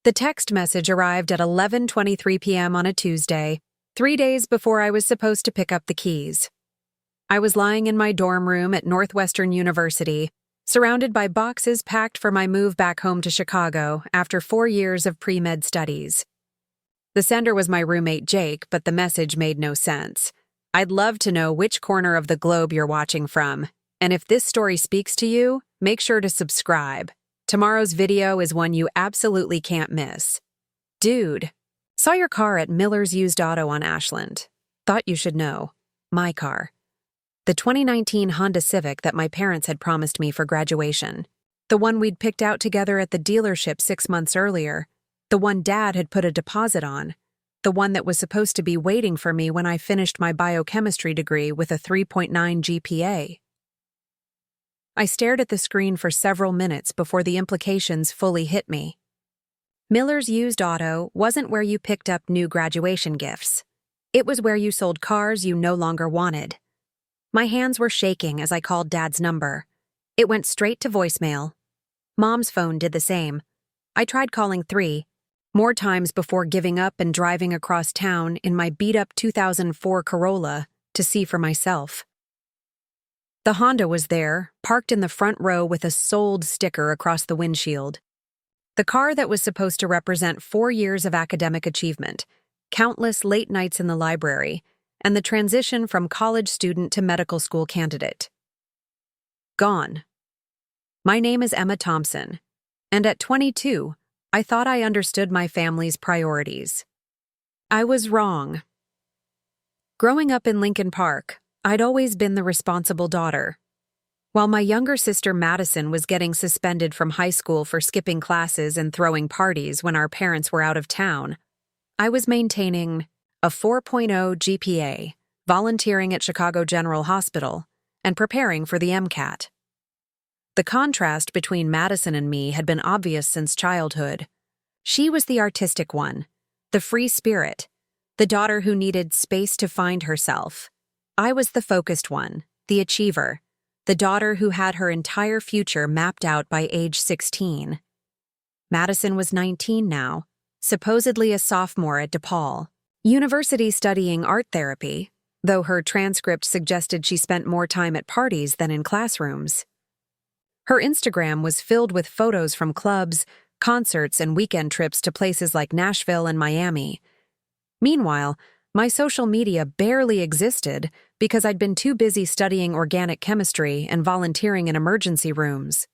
The text message arrived at 11:23 p.m. on a Tuesday, 3 days before I was supposed to pick up the keys. I was lying in my dorm room at Northwestern University, surrounded by boxes packed for my move back home to Chicago after 4 years of pre-med studies. The sender was my roommate Jake, but the message made no sense. I'd love to know which corner of the globe you're watching from, and if this story speaks to you, make sure to subscribe. Tomorrow's video is one you absolutely can't miss. Dude, saw your car at Miller's Used Auto on Ashland. Thought you should know. My car. The 2019 Honda Civic that my parents had promised me for graduation. The one we'd picked out together at the dealership 6 months earlier. The one Dad had put a deposit on. The one that was supposed to be waiting for me when I finished my biochemistry degree with a 3.9 GPA. I stared at the screen for several minutes before the implications fully hit me. Miller's Used Auto wasn't where you picked up new graduation gifts. It was where you sold cars you no longer wanted. My hands were shaking as I called Dad's number. It went straight to voicemail. Mom's phone did the same. I tried calling 3 more times before giving up and driving across town in my beat-up 2004 Corolla to see for myself. The Honda was there, parked in the front row with a sold sticker across the windshield. The car that was supposed to represent 4 years of academic achievement, countless late nights in the library, and the transition from college student to medical school candidate. Gone. My name is Emma Thompson, and at 22, I thought I understood my family's priorities. I was wrong. Growing up in Lincoln Park, I'd always been the responsible daughter. While my younger sister Madison was getting suspended from high school for skipping classes and throwing parties when our parents were out of town, I was maintaining a 4.0 GPA, volunteering at Chicago General Hospital, and preparing for the MCAT. The contrast between Madison and me had been obvious since childhood. She was the artistic one, the free spirit, the daughter who needed space to find herself. I was the focused one, the achiever, the daughter who had her entire future mapped out by age 16. Madison was 19 now, supposedly a sophomore at DePaul, university studying art therapy, though her transcript suggested she spent more time at parties than in classrooms. Her Instagram was filled with photos from clubs, concerts, and weekend trips to places like Nashville and Miami. Meanwhile, my social media barely existed because I'd been too busy studying organic chemistry and volunteering in emergency rooms.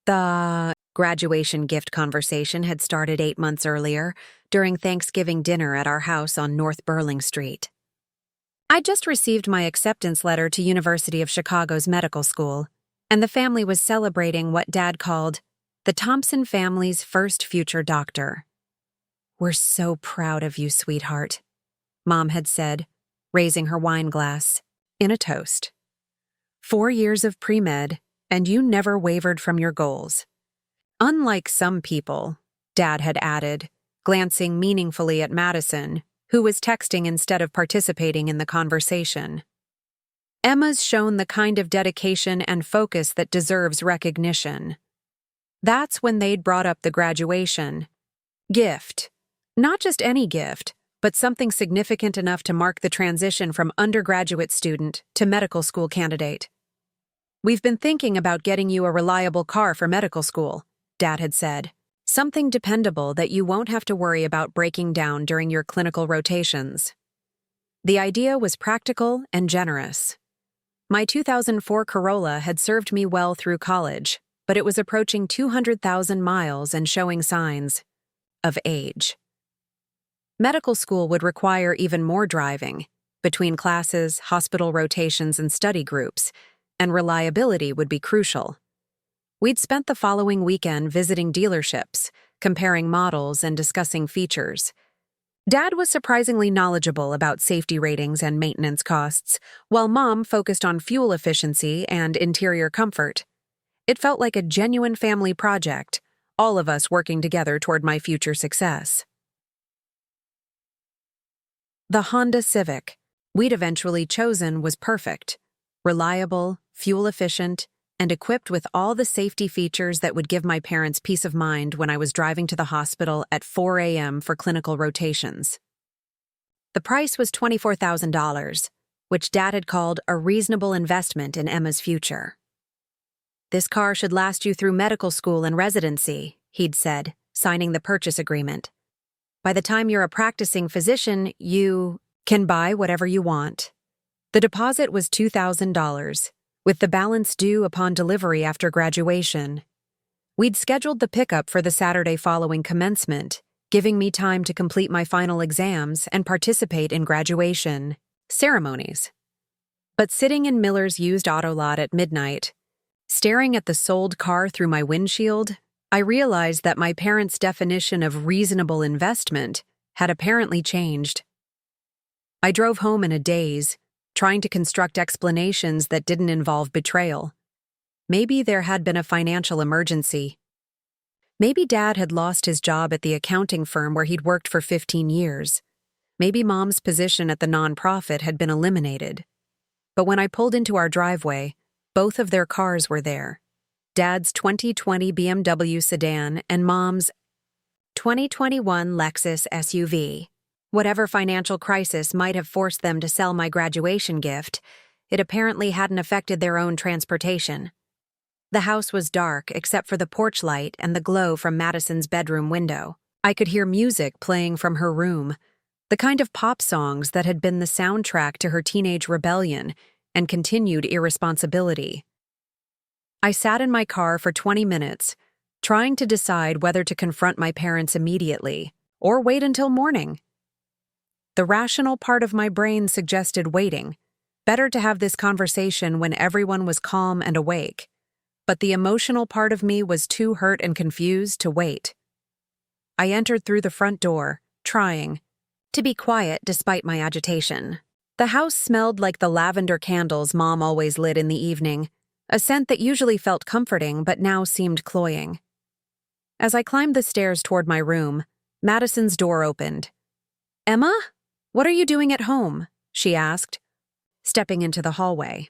The graduation gift conversation had started 8 months earlier, during Thanksgiving dinner at our house on North Burling Street. I'd just received my acceptance letter to University of Chicago's medical school, and the family was celebrating what Dad called the Thompson family's first future doctor. "We're so proud of you, sweetheart," Mom had said, raising her wine glass, in a toast. 4 years of pre-med, and you never wavered from your goals. Unlike some people, Dad had added, glancing meaningfully at Madison, who was texting instead of participating in the conversation. Emma's shown the kind of dedication and focus that deserves recognition. That's when they'd brought up the graduation gift. Not just any gift, but something significant enough to mark the transition from undergraduate student to medical school candidate. "We've been thinking about getting you a reliable car for medical school," Dad had said. "Something dependable that you won't have to worry about breaking down during your clinical rotations." The idea was practical and generous. My 2004 Corolla had served me well through college, but it was approaching 200,000 miles and showing signs of age. Medical school would require even more driving, between classes, hospital rotations, and study groups, and reliability would be crucial. We'd spent the following weekend visiting dealerships, comparing models and discussing features. Dad was surprisingly knowledgeable about safety ratings and maintenance costs, while Mom focused on fuel efficiency and interior comfort. It felt like a genuine family project, all of us working together toward my future success. The Honda Civic we'd eventually chosen was perfect, reliable, fuel-efficient, and equipped with all the safety features that would give my parents peace of mind when I was driving to the hospital at 4 a.m. for clinical rotations. The price was $24,000, which Dad had called a reasonable investment in Emma's future. "This car should last you through medical school and residency," he'd said, signing the purchase agreement. "By the time you're a practicing physician, you can buy whatever you want." The deposit was $2,000, with the balance due upon delivery after graduation. We'd scheduled the pickup for the Saturday following commencement, giving me time to complete my final exams and participate in graduation ceremonies. But sitting in Miller's used auto lot at midnight, staring at the sold car through my windshield, I realized that my parents' definition of reasonable investment had apparently changed. I drove home in a daze, trying to construct explanations that didn't involve betrayal. Maybe there had been a financial emergency. Maybe Dad had lost his job at the accounting firm where he'd worked for 15 years. Maybe Mom's position at the nonprofit had been eliminated. But when I pulled into our driveway, both of their cars were there. Dad's 2020 BMW sedan and Mom's 2021 Lexus SUV. Whatever financial crisis might have forced them to sell my graduation gift, it apparently hadn't affected their own transportation. The house was dark except for the porch light and the glow from Madison's bedroom window. I could hear music playing from her room, the kind of pop songs that had been the soundtrack to her teenage rebellion and continued irresponsibility. I sat in my car for 20 minutes, trying to decide whether to confront my parents immediately or wait until morning. The rational part of my brain suggested waiting. Better to have this conversation when everyone was calm and awake. But the emotional part of me was too hurt and confused to wait. I entered through the front door, trying to be quiet despite my agitation. The house smelled like the lavender candles Mom always lit in the evening, a scent that usually felt comforting but now seemed cloying. As I climbed the stairs toward my room, Madison's door opened. "Emma? What are you doing at home?" she asked, stepping into the hallway.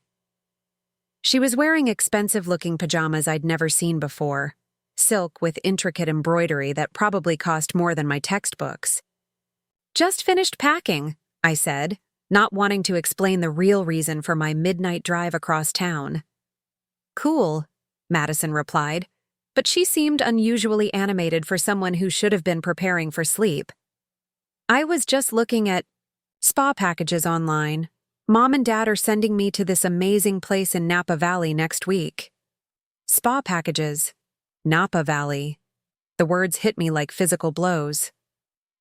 She was wearing expensive-looking pajamas I'd never seen before, silk with intricate embroidery that probably cost more than my textbooks. "Just finished packing," I said, not wanting to explain the real reason for my midnight drive across town. "Cool," Madison replied, but she seemed unusually animated for someone who should have been preparing for sleep. "I was just looking at spa packages online. Mom and Dad are sending me to this amazing place in Napa Valley next week." Spa packages. Napa Valley. The words hit me like physical blows.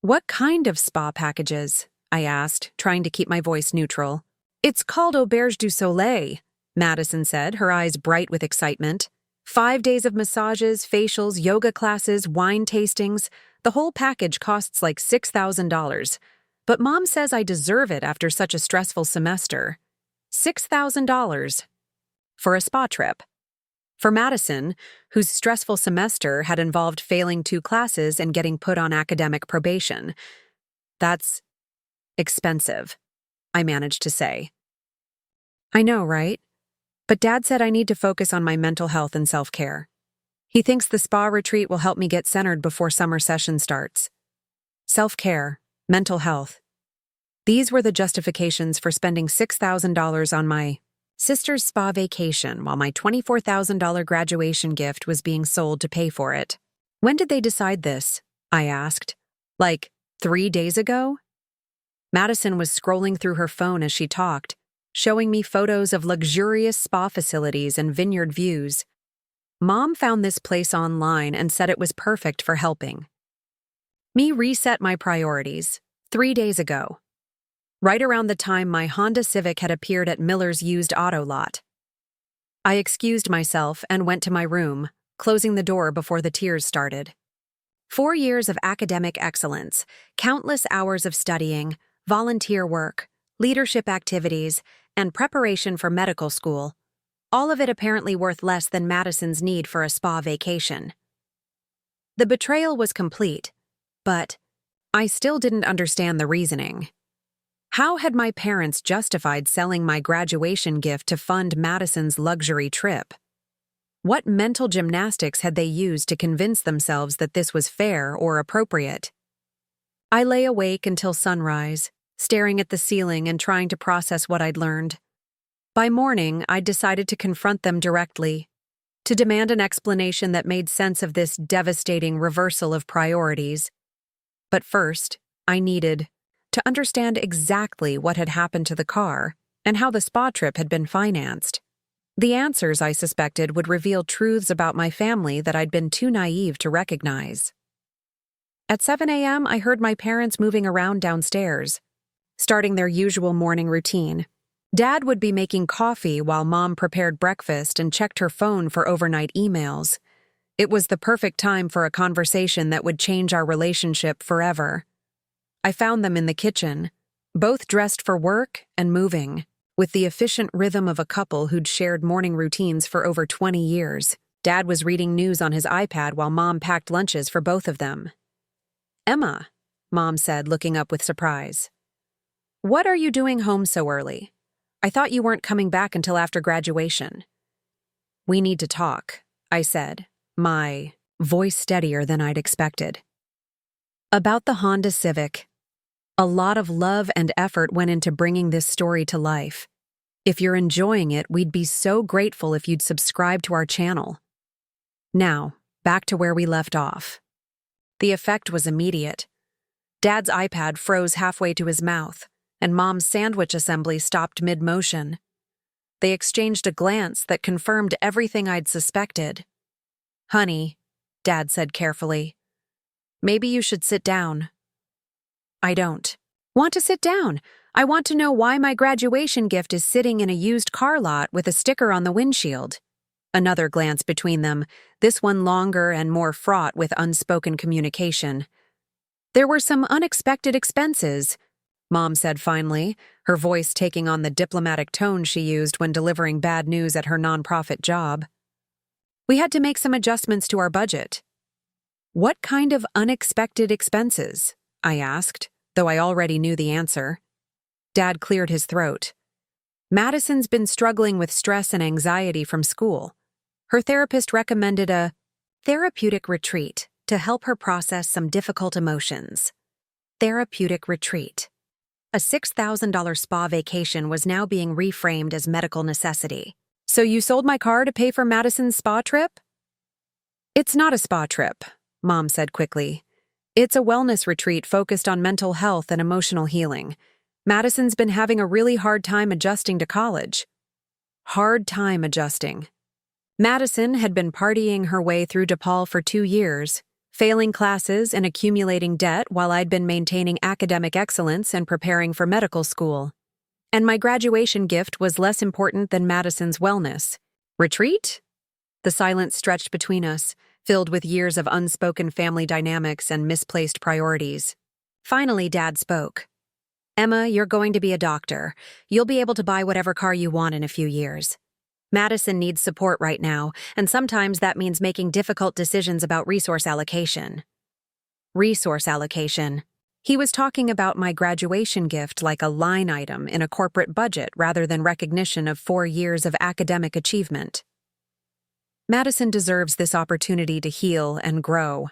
"What kind of spa packages?" I asked, trying to keep my voice neutral. "It's called Auberge du Soleil," Madison said, her eyes bright with excitement. 5 days of massages, facials, yoga classes, wine tastings. The whole package costs like $6,000. But Mom says I deserve it after such a stressful semester. $6,000 for a spa trip. For Madison, whose stressful semester had involved failing 2 classes and getting put on academic probation. "That's expensive," I managed to say. "I know, right? But Dad said I need to focus on my mental health and self-care. He thinks the spa retreat will help me get centered before summer session starts." Self-care, mental health. These were the justifications for spending $6,000 on my sister's spa vacation while my $24,000 graduation gift was being sold to pay for it. "When did they decide this?" I asked. "Like 3 days ago?" Madison was scrolling through her phone as she talked, showing me photos of luxurious spa facilities and vineyard views. Mom found this place online and said it was perfect for helping me reset my priorities 3 days ago, right around the time my Honda Civic had appeared at Miller's used auto lot. I excused myself and went to my room, closing the door before the tears started. 4 years of academic excellence, countless hours of studying, volunteer work, leadership activities, and preparation for medical school, all of it apparently worth less than Madison's need for a spa vacation. The betrayal was complete, but I still didn't understand the reasoning. How had my parents justified selling my graduation gift to fund Madison's luxury trip? What mental gymnastics had they used to convince themselves that this was fair or appropriate? I lay awake until sunrise, staring at the ceiling and trying to process what I'd learned. By morning, I'd decided to confront them directly, to demand an explanation that made sense of this devastating reversal of priorities. But first, I needed to understand exactly what had happened to the car and how the spa trip had been financed. The answers, I suspected, would reveal truths about my family that I'd been too naive to recognize. At 7 a.m., I heard my parents moving around downstairs, starting their usual morning routine. Dad would be making coffee while Mom prepared breakfast and checked her phone for overnight emails. It was the perfect time for a conversation that would change our relationship forever. I found them in the kitchen, both dressed for work and moving, with the efficient rhythm of a couple who'd shared morning routines for over 20 years. Dad was reading news on his iPad while Mom packed lunches for both of them. "Emma," Mom said, looking up with surprise. "What are you doing home so early? I thought you weren't coming back until after graduation." "We need to talk," I said, my voice steadier than I'd expected. About the Honda Civic. A lot of love and effort went into bringing this story to life. If you're enjoying it, we'd be so grateful if you'd subscribe to our channel. Now, back to where we left off. The effect was immediate. Dad's iPad froze halfway to his mouth, and Mom's sandwich assembly stopped mid-motion. They exchanged a glance that confirmed everything I'd suspected. "Honey," Dad said carefully, "maybe you should sit down." "I don't want to sit down. I want to know why my graduation gift is sitting in a used car lot with a sticker on the windshield." Another glance between them, this one longer and more fraught with unspoken communication. "There were some unexpected expenses," Mom said finally, her voice taking on the diplomatic tone she used when delivering bad news at her nonprofit job. "We had to make some adjustments to our budget." "What kind of unexpected expenses?" I asked, though I already knew the answer. Dad cleared his throat. "Madison's been struggling with stress and anxiety from school. Her therapist recommended a therapeutic retreat to help her process some difficult emotions." Therapeutic retreat. A $6,000 spa vacation was now being reframed as medical necessity. "So you sold my car to pay for Madison's spa trip?" "It's not a spa trip," Mom said quickly. "It's a wellness retreat focused on mental health and emotional healing. Madison's been having a really hard time adjusting to college." Hard time adjusting. Madison had been partying her way through DePaul for 2 years, failing classes and accumulating debt while I'd been maintaining academic excellence and preparing for medical school. And my graduation gift was less important than Madison's wellness. Retreat? The silence stretched between us, filled with years of unspoken family dynamics and misplaced priorities. Finally, Dad spoke. "Emma, you're going to be a doctor. You'll be able to buy whatever car you want in a few years. Madison needs support right now, and sometimes that means making difficult decisions about resource allocation." Resource allocation. He was talking about my graduation gift like a line item in a corporate budget rather than recognition of 4 years of academic achievement. "Madison deserves this opportunity to heal and grow,"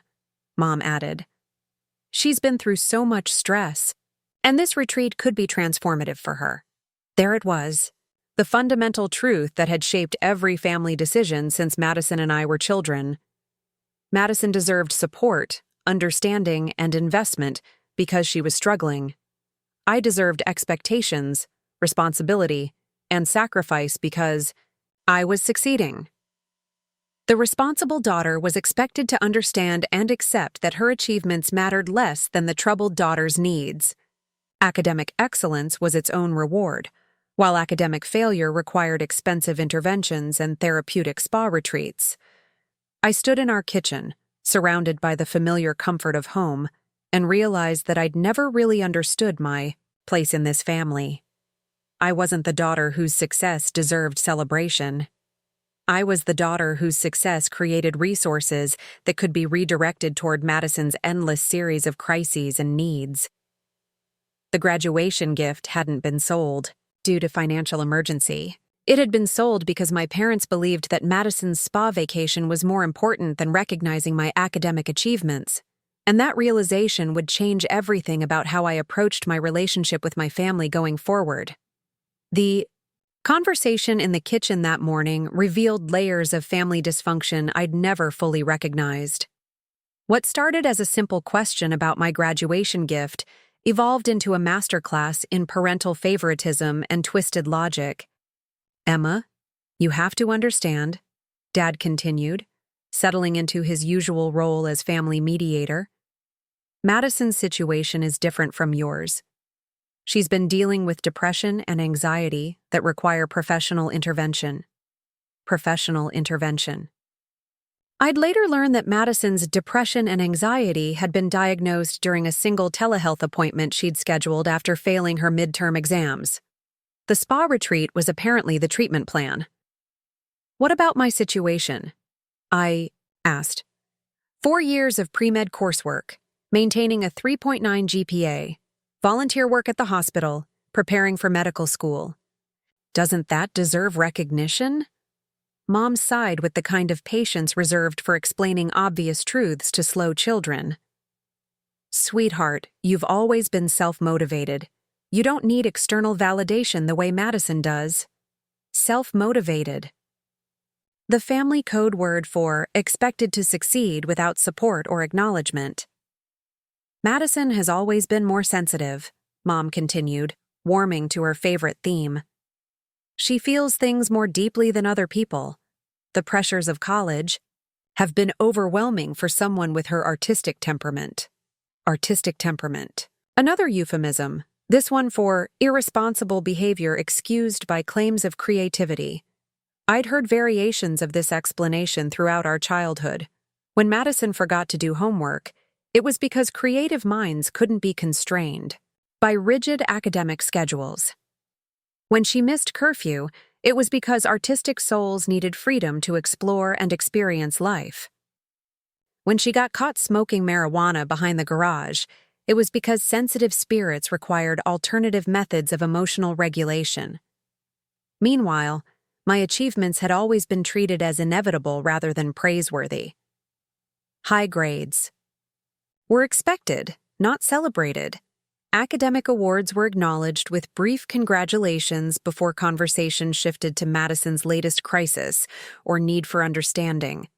Mom added. "She's been through so much stress, and this retreat could be transformative for her." There it was. The fundamental truth that had shaped every family decision since Madison and I were children. Madison deserved support, understanding, and investment because she was struggling. I deserved expectations, responsibility, and sacrifice because I was succeeding. The responsible daughter was expected to understand and accept that her achievements mattered less than the troubled daughter's needs. Academic excellence was its own reward, while academic failure required expensive interventions and therapeutic spa retreats. I stood in our kitchen, surrounded by the familiar comfort of home, and realized that I'd never really understood my place in this family. I wasn't the daughter whose success deserved celebration. I was the daughter whose success created resources that could be redirected toward Madison's endless series of crises and needs. The graduation gift hadn't been sold due to financial emergency. It had been sold because my parents believed that Madison's spa vacation was more important than recognizing my academic achievements, and that realization would change everything about how I approached my relationship with my family going forward. The conversation in the kitchen that morning revealed layers of family dysfunction I'd never fully recognized. What started as a simple question about my graduation gift evolved into a masterclass in parental favoritism and twisted logic. "Emma, you have to understand," Dad continued, settling into his usual role as family mediator. "Madison's situation is different from yours. She's been dealing with depression and anxiety that require professional intervention." Professional intervention. I'd later learn that Madison's depression and anxiety had been diagnosed during a single telehealth appointment she'd scheduled after failing her midterm exams. The spa retreat was apparently the treatment plan. "What about my situation?" I asked. 4 years of pre-med coursework, maintaining a 3.9 GPA, volunteer work at the hospital, preparing for medical school. Doesn't that deserve recognition? Mom sighed with the kind of patience reserved for explaining obvious truths to slow children. "Sweetheart, you've always been self-motivated. You don't need external validation the way Madison does." Self-motivated. The family code word for expected to succeed without support or acknowledgement. "Madison has always been more sensitive," Mom continued, warming to her favorite theme. "She feels things more deeply than other people. The pressures of college have been overwhelming for someone with her artistic temperament." Artistic temperament. Another euphemism, this one for irresponsible behavior excused by claims of creativity. I'd heard variations of this explanation throughout our childhood. When Madison forgot to do homework, it was because creative minds couldn't be constrained by rigid academic schedules. When she missed curfew, it was because artistic souls needed freedom to explore and experience life. When she got caught smoking marijuana behind the garage, it was because sensitive spirits required alternative methods of emotional regulation. Meanwhile, my achievements had always been treated as inevitable rather than praiseworthy. High grades were expected, not celebrated. Academic awards were acknowledged with brief congratulations before conversation shifted to Madison's latest crisis or need for understanding.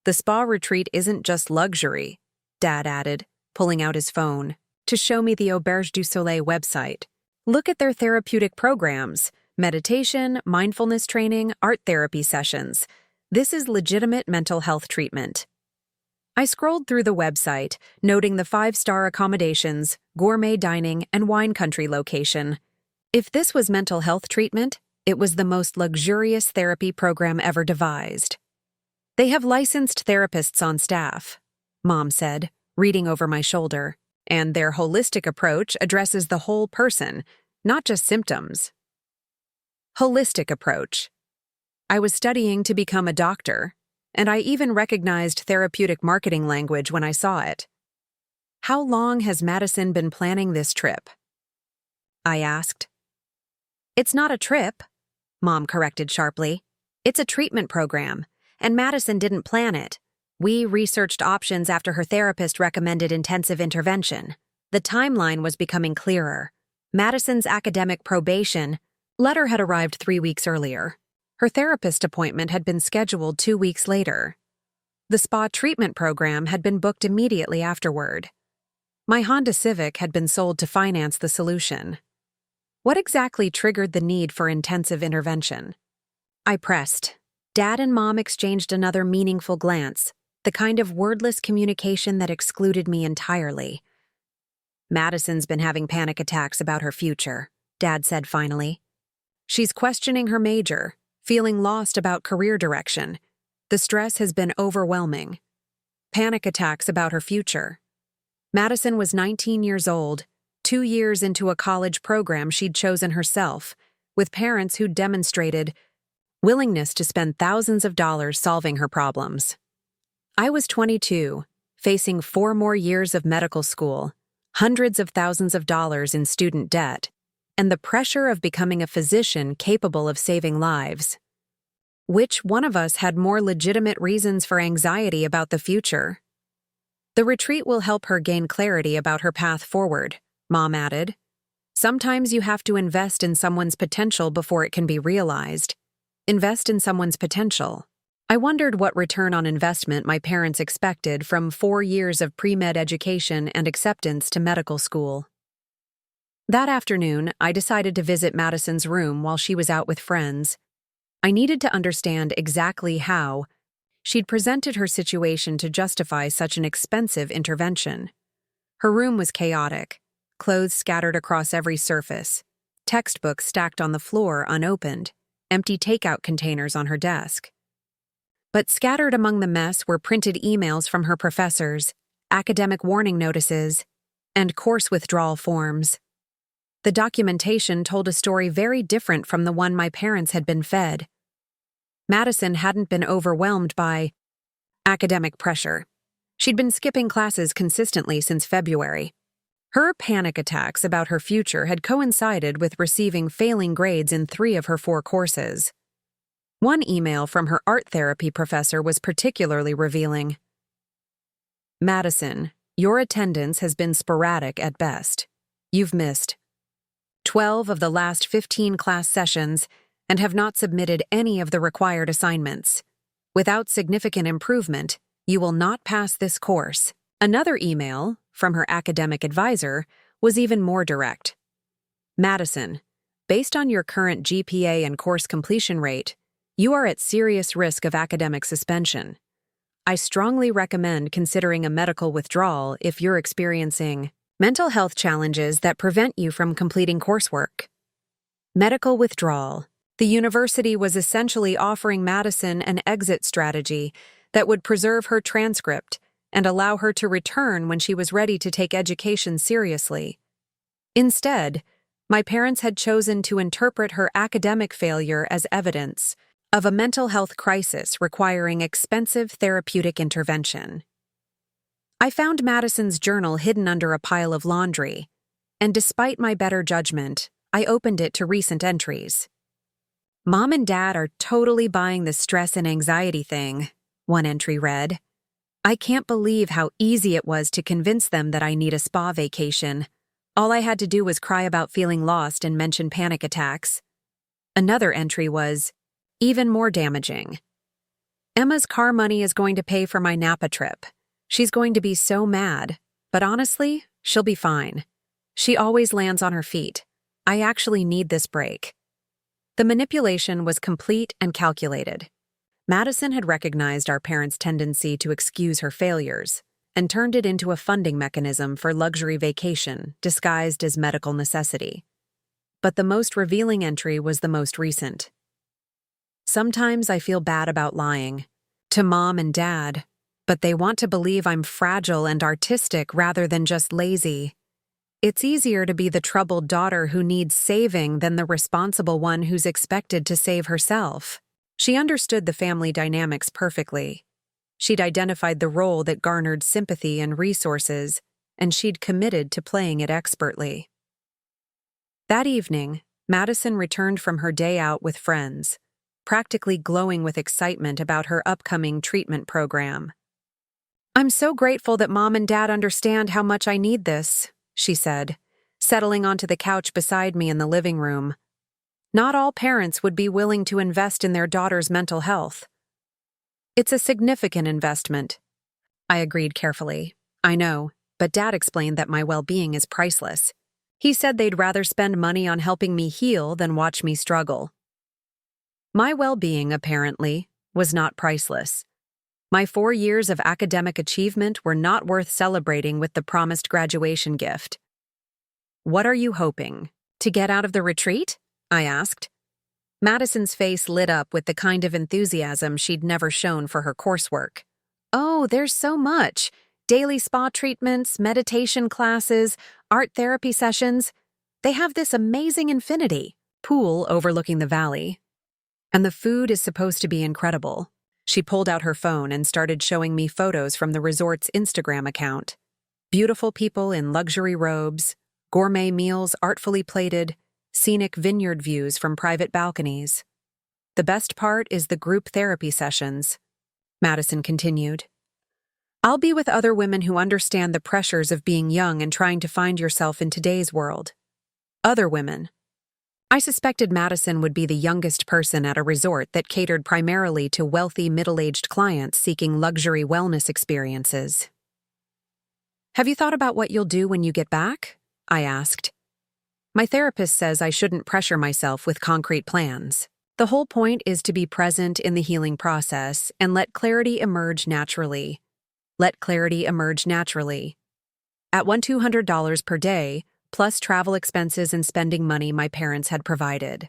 "The spa retreat isn't just luxury," Dad added, pulling out his phone, to show me the Auberge du Soleil website. "Look at their therapeutic programs: meditation, mindfulness training, art therapy sessions. This is legitimate mental health treatment." I scrolled through the website, noting the 5-star accommodations, gourmet dining, and wine country location. If this was mental health treatment, it was the most luxurious therapy program ever devised. "They have licensed therapists on staff," Mom said, reading over my shoulder, "and their holistic approach addresses the whole person, not just symptoms." Holistic approach. I was studying to become a doctor, and I even recognized therapeutic marketing language when I saw it. "How long has Madison been planning this trip?" I asked. "It's not a trip," Mom corrected sharply. "It's a treatment program, and Madison didn't plan it. We researched options after her therapist recommended intensive intervention. The timeline was becoming clearer. Madison's academic probation letter had arrived 3 weeks earlier. Her therapist appointment had been scheduled 2 weeks later. The spa treatment program had been booked immediately afterward. My Honda Civic had been sold to finance the solution. What exactly triggered the need for intensive intervention? I pressed. Dad and Mom exchanged another meaningful glance, the kind of wordless communication that excluded me entirely. "Madison's been having panic attacks about her future," Dad said finally. "She's questioning her major, feeling lost about career direction. The stress has been overwhelming." Panic attacks about her future. Madison was 19 years old, 2 years into a college program she'd chosen herself, with parents who'd demonstrated willingness to spend thousands of dollars solving her problems. I was 22, facing 4 more years of medical school, hundreds of thousands of dollars in student debt, and the pressure of becoming a physician capable of saving lives. Which one of us had more legitimate reasons for anxiety about the future? The retreat will help her gain clarity about her path forward, Mom added. Sometimes you have to invest in someone's potential before it can be realized. Invest in someone's potential. I wondered what return on investment my parents expected from 4 years of pre-med education and acceptance to medical school. That afternoon, I decided to visit Madison's room while she was out with friends. I needed to understand exactly how she'd presented her situation to justify such an expensive intervention. Her room was chaotic, clothes scattered across every surface, textbooks stacked on the floor unopened, empty takeout containers on her desk. But scattered among the mess were printed emails from her professors, academic warning notices, and course withdrawal forms. The documentation told a story very different from the one my parents had been fed. Madison hadn't been overwhelmed by academic pressure. She'd been skipping classes consistently since February. Her panic attacks about her future had coincided with receiving failing grades in 3 of her 4 courses. One email from her art therapy professor was particularly revealing. Madison, your attendance has been sporadic at best. You've missed 12 of the last 15 class sessions and have not submitted any of the required assignments. Without significant improvement, you will not pass this course. Another email, from her academic advisor, was even more direct. Madison, based on your current GPA and course completion rate, you are at serious risk of academic suspension. I strongly recommend considering a medical withdrawal if you're experiencing mental health challenges that prevent you from completing coursework. Medical withdrawal. The university was essentially offering Madison an exit strategy that would preserve her transcript and allow her to return when she was ready to take education seriously. Instead, my parents had chosen to interpret her academic failure as evidence of a mental health crisis requiring expensive therapeutic intervention. I found Madison's journal hidden under a pile of laundry, and despite my better judgment, I opened it to recent entries. Mom and Dad are totally buying the stress and anxiety thing, one entry read. I can't believe how easy it was to convince them that I need a spa vacation. All I had to do was cry about feeling lost and mention panic attacks. Another entry was, even more damaging. Emma's car money is going to pay for my Napa trip. She's going to be so mad, but honestly, she'll be fine. She always lands on her feet. I actually need this break. The manipulation was complete and calculated. Madison had recognized our parents' tendency to excuse her failures and turned it into a funding mechanism for luxury vacation disguised as medical necessity. But the most revealing entry was the most recent. Sometimes I feel bad about lying to Mom and Dad, but they want to believe I'm fragile and artistic rather than just lazy. It's easier to be the troubled daughter who needs saving than the responsible one who's expected to save herself. She understood the family dynamics perfectly. She'd identified the role that garnered sympathy and resources, and she'd committed to playing it expertly. That evening, Madison returned from her day out with friends, practically glowing with excitement about her upcoming treatment program. I'm so grateful that Mom and Dad understand how much I need this, she said, settling onto the couch beside me in the living room. Not all parents would be willing to invest in their daughter's mental health. It's a significant investment. I agreed carefully. I know, but Dad explained that my well-being is priceless. He said they'd rather spend money on helping me heal than watch me struggle. My well-being, apparently, was not priceless. My 4 years of academic achievement were not worth celebrating with the promised graduation gift. What are you hoping? To get out of the retreat? I asked. Madison's face lit up with the kind of enthusiasm she'd never shown for her coursework. Oh, there's so much. Daily spa treatments, meditation classes, art therapy sessions. They have this amazing infinity pool overlooking the valley. And the food is supposed to be incredible. She pulled out her phone and started showing me photos from the resort's Instagram account. Beautiful people in luxury robes, gourmet meals artfully plated, scenic vineyard views from private balconies. The best part is the group therapy sessions, Madison continued. I'll be with other women who understand the pressures of being young and trying to find yourself in today's world. Other women. I suspected Madison would be the youngest person at a resort that catered primarily to wealthy middle-aged clients seeking luxury wellness experiences. Have you thought about what you'll do when you get back? I asked. My therapist says I shouldn't pressure myself with concrete plans. The whole point is to be present in the healing process and let clarity emerge naturally. Let clarity emerge naturally. At $200 per day, plus travel expenses and spending money my parents had provided.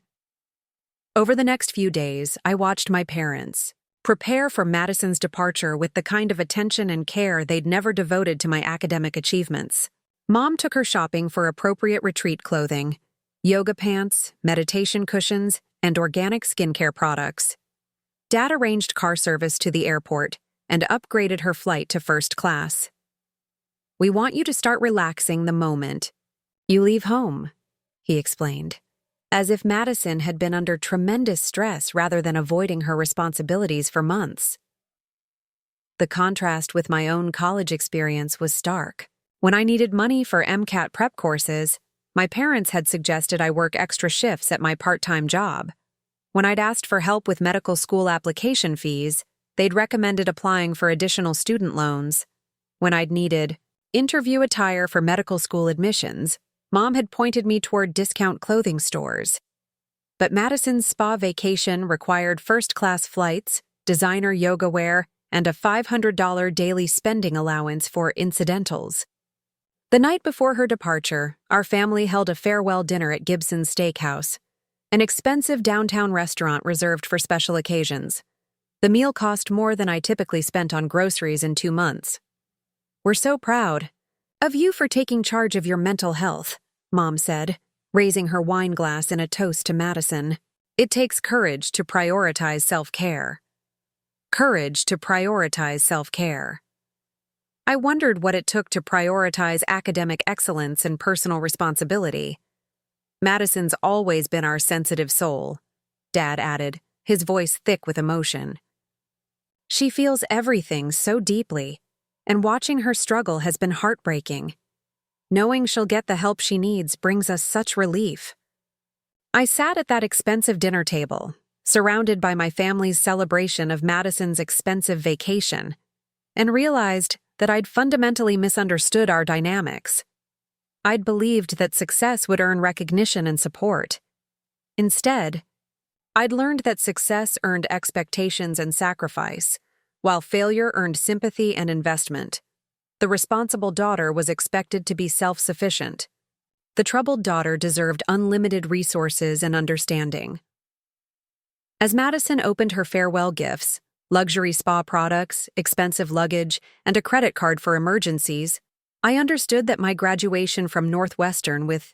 Over the next few days, I watched my parents prepare for Madison's departure with the kind of attention and care they'd never devoted to my academic achievements. Mom took her shopping for appropriate retreat clothing, yoga pants, meditation cushions, and organic skincare products. Dad arranged car service to the airport and upgraded her flight to first class. We want you to start relaxing the moment you leave home, he explained, as if Madison had been under tremendous stress rather than avoiding her responsibilities for months. The contrast with my own college experience was stark. When I needed money for MCAT prep courses, my parents had suggested I work extra shifts at my part-time job. When I'd asked for help with medical school application fees, they'd recommended applying for additional student loans. When I'd needed interview attire for medical school admissions, Mom had pointed me toward discount clothing stores. But Madison's spa vacation required first-class flights, designer yoga wear, and a $500 daily spending allowance for incidentals. The night before her departure, our family held a farewell dinner at Gibson's Steakhouse, an expensive downtown restaurant reserved for special occasions. The meal cost more than I typically spent on groceries in 2 months. We're so proud of you for taking charge of your mental health, Mom said, raising her wine glass in a toast to Madison. It takes courage to prioritize self-care. Courage to prioritize self-care. I wondered what it took to prioritize academic excellence and personal responsibility. Madison's always been our sensitive soul, Dad added, his voice thick with emotion. She feels everything so deeply, and watching her struggle has been heartbreaking. Knowing she'll get the help she needs brings us such relief. I sat at that expensive dinner table, surrounded by my family's celebration of Madison's expensive vacation, and realized that I'd fundamentally misunderstood our dynamics. I'd believed that success would earn recognition and support. Instead, I'd learned that success earned expectations and sacrifice, while failure earned sympathy and investment. The responsible daughter was expected to be self-sufficient. The troubled daughter deserved unlimited resources and understanding. As Madison opened her farewell gifts, luxury spa products, expensive luggage, and a credit card for emergencies, I understood that my graduation from Northwestern with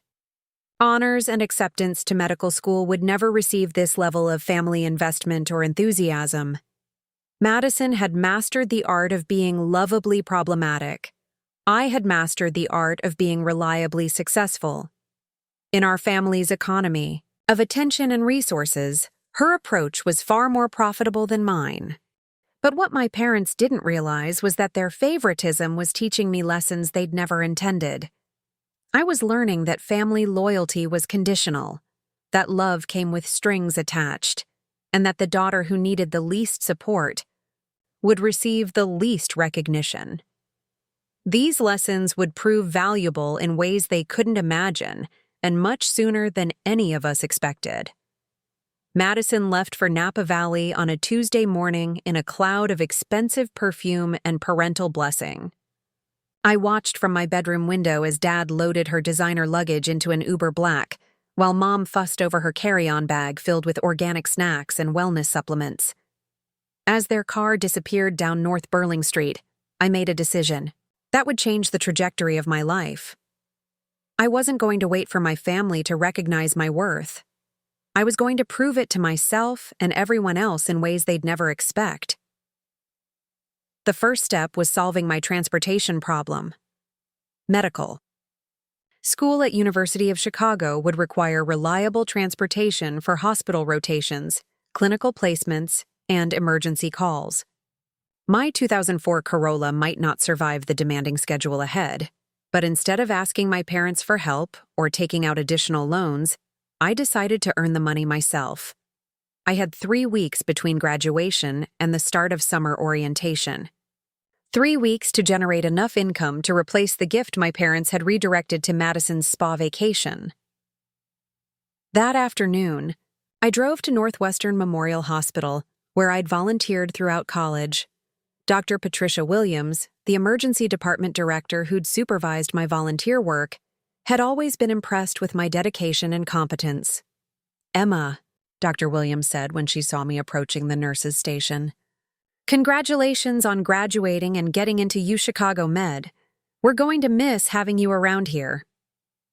honors and acceptance to medical school would never receive this level of family investment or enthusiasm. Madison had mastered the art of being lovably problematic. I had mastered the art of being reliably successful. In our family's economy of attention and resources, her approach was far more profitable than mine. But what my parents didn't realize was that their favoritism was teaching me lessons they'd never intended. I was learning that family loyalty was conditional, that love came with strings attached, and that the daughter who needed the least support would receive the least recognition. These lessons would prove valuable in ways they couldn't imagine, and much sooner than any of us expected. Madison left for Napa Valley on a Tuesday morning in a cloud of expensive perfume and parental blessing. I watched from my bedroom window as Dad loaded her designer luggage into an Uber Black, while Mom fussed over her carry-on bag filled with organic snacks and wellness supplements. As their car disappeared down North Burling Street, I made a decision. That would change the trajectory of my life. I wasn't going to wait for my family to recognize my worth. I was going to prove it to myself and everyone else in ways they'd never expect. The first step was solving my transportation problem. Medical. School at University of Chicago would require reliable transportation for hospital rotations, clinical placements, and emergency calls. My 2004 Corolla might not survive the demanding schedule ahead, but instead of asking my parents for help or taking out additional loans, I decided to earn the money myself. I had 3 weeks between graduation and the start of summer orientation. 3 weeks to generate enough income to replace the gift my parents had redirected to Madison's spa vacation. That afternoon, I drove to Northwestern Memorial Hospital, where I'd volunteered throughout college. Dr. Patricia Williams, the emergency department director who'd supervised my volunteer work, had always been impressed with my dedication and competence. "Emma," Dr. Williams said when she saw me approaching the nurses' station, "congratulations on graduating and getting into UChicago Med. We're going to miss having you around here."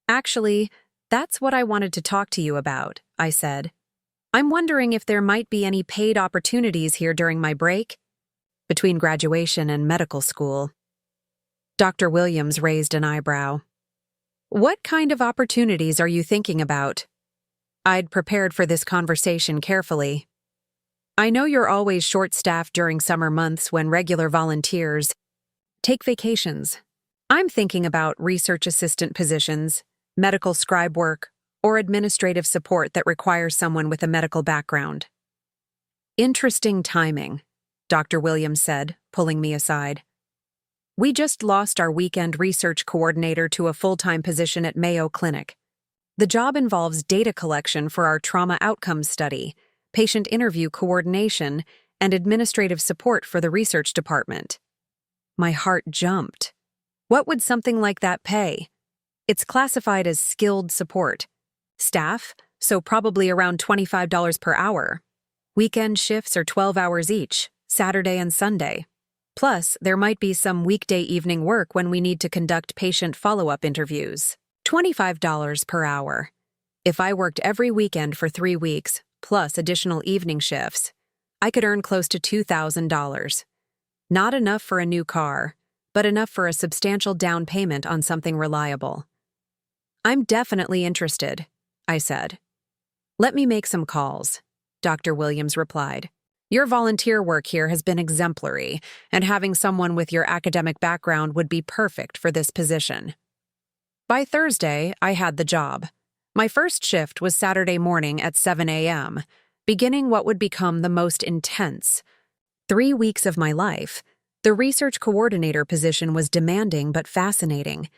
"Actually, that's what I wanted to talk to you about," I said. "I'm wondering if there might be any paid opportunities here during my break, between graduation and medical school." Dr. Williams raised an eyebrow. "What kind of opportunities are you thinking about?" I'd prepared for this conversation carefully. "I know you're always short-staffed during summer months when regular volunteers take vacations. I'm thinking about research assistant positions, medical scribe work, or administrative support that requires someone with a medical background." "Interesting timing," Dr. Williams said, pulling me aside. "We just lost our weekend research coordinator to a full-time position at Mayo Clinic. The job involves data collection for our trauma outcomes study, patient interview coordination, and administrative support for the research department." My heart jumped. What would something like that pay? It's classified as skilled support. Staff, so probably around $25 per hour. Weekend shifts are 12 hours each, Saturday and Sunday. Plus, there might be some weekday evening work when we need to conduct patient follow-up interviews. $25 per hour. If I worked every weekend for 3 weeks, plus additional evening shifts, I could earn close to $2,000. Not enough for a new car, but enough for a substantial down payment on something reliable. "I'm definitely interested," I said. "Let me make some calls," Dr. Williams replied. "Your volunteer work here has been exemplary, and having someone with your academic background would be perfect for this position." By Thursday, I had the job. My first shift was Saturday morning at 7 a.m., beginning what would become the most intense 3 weeks of my life. The research coordinator position was demanding but fascinating.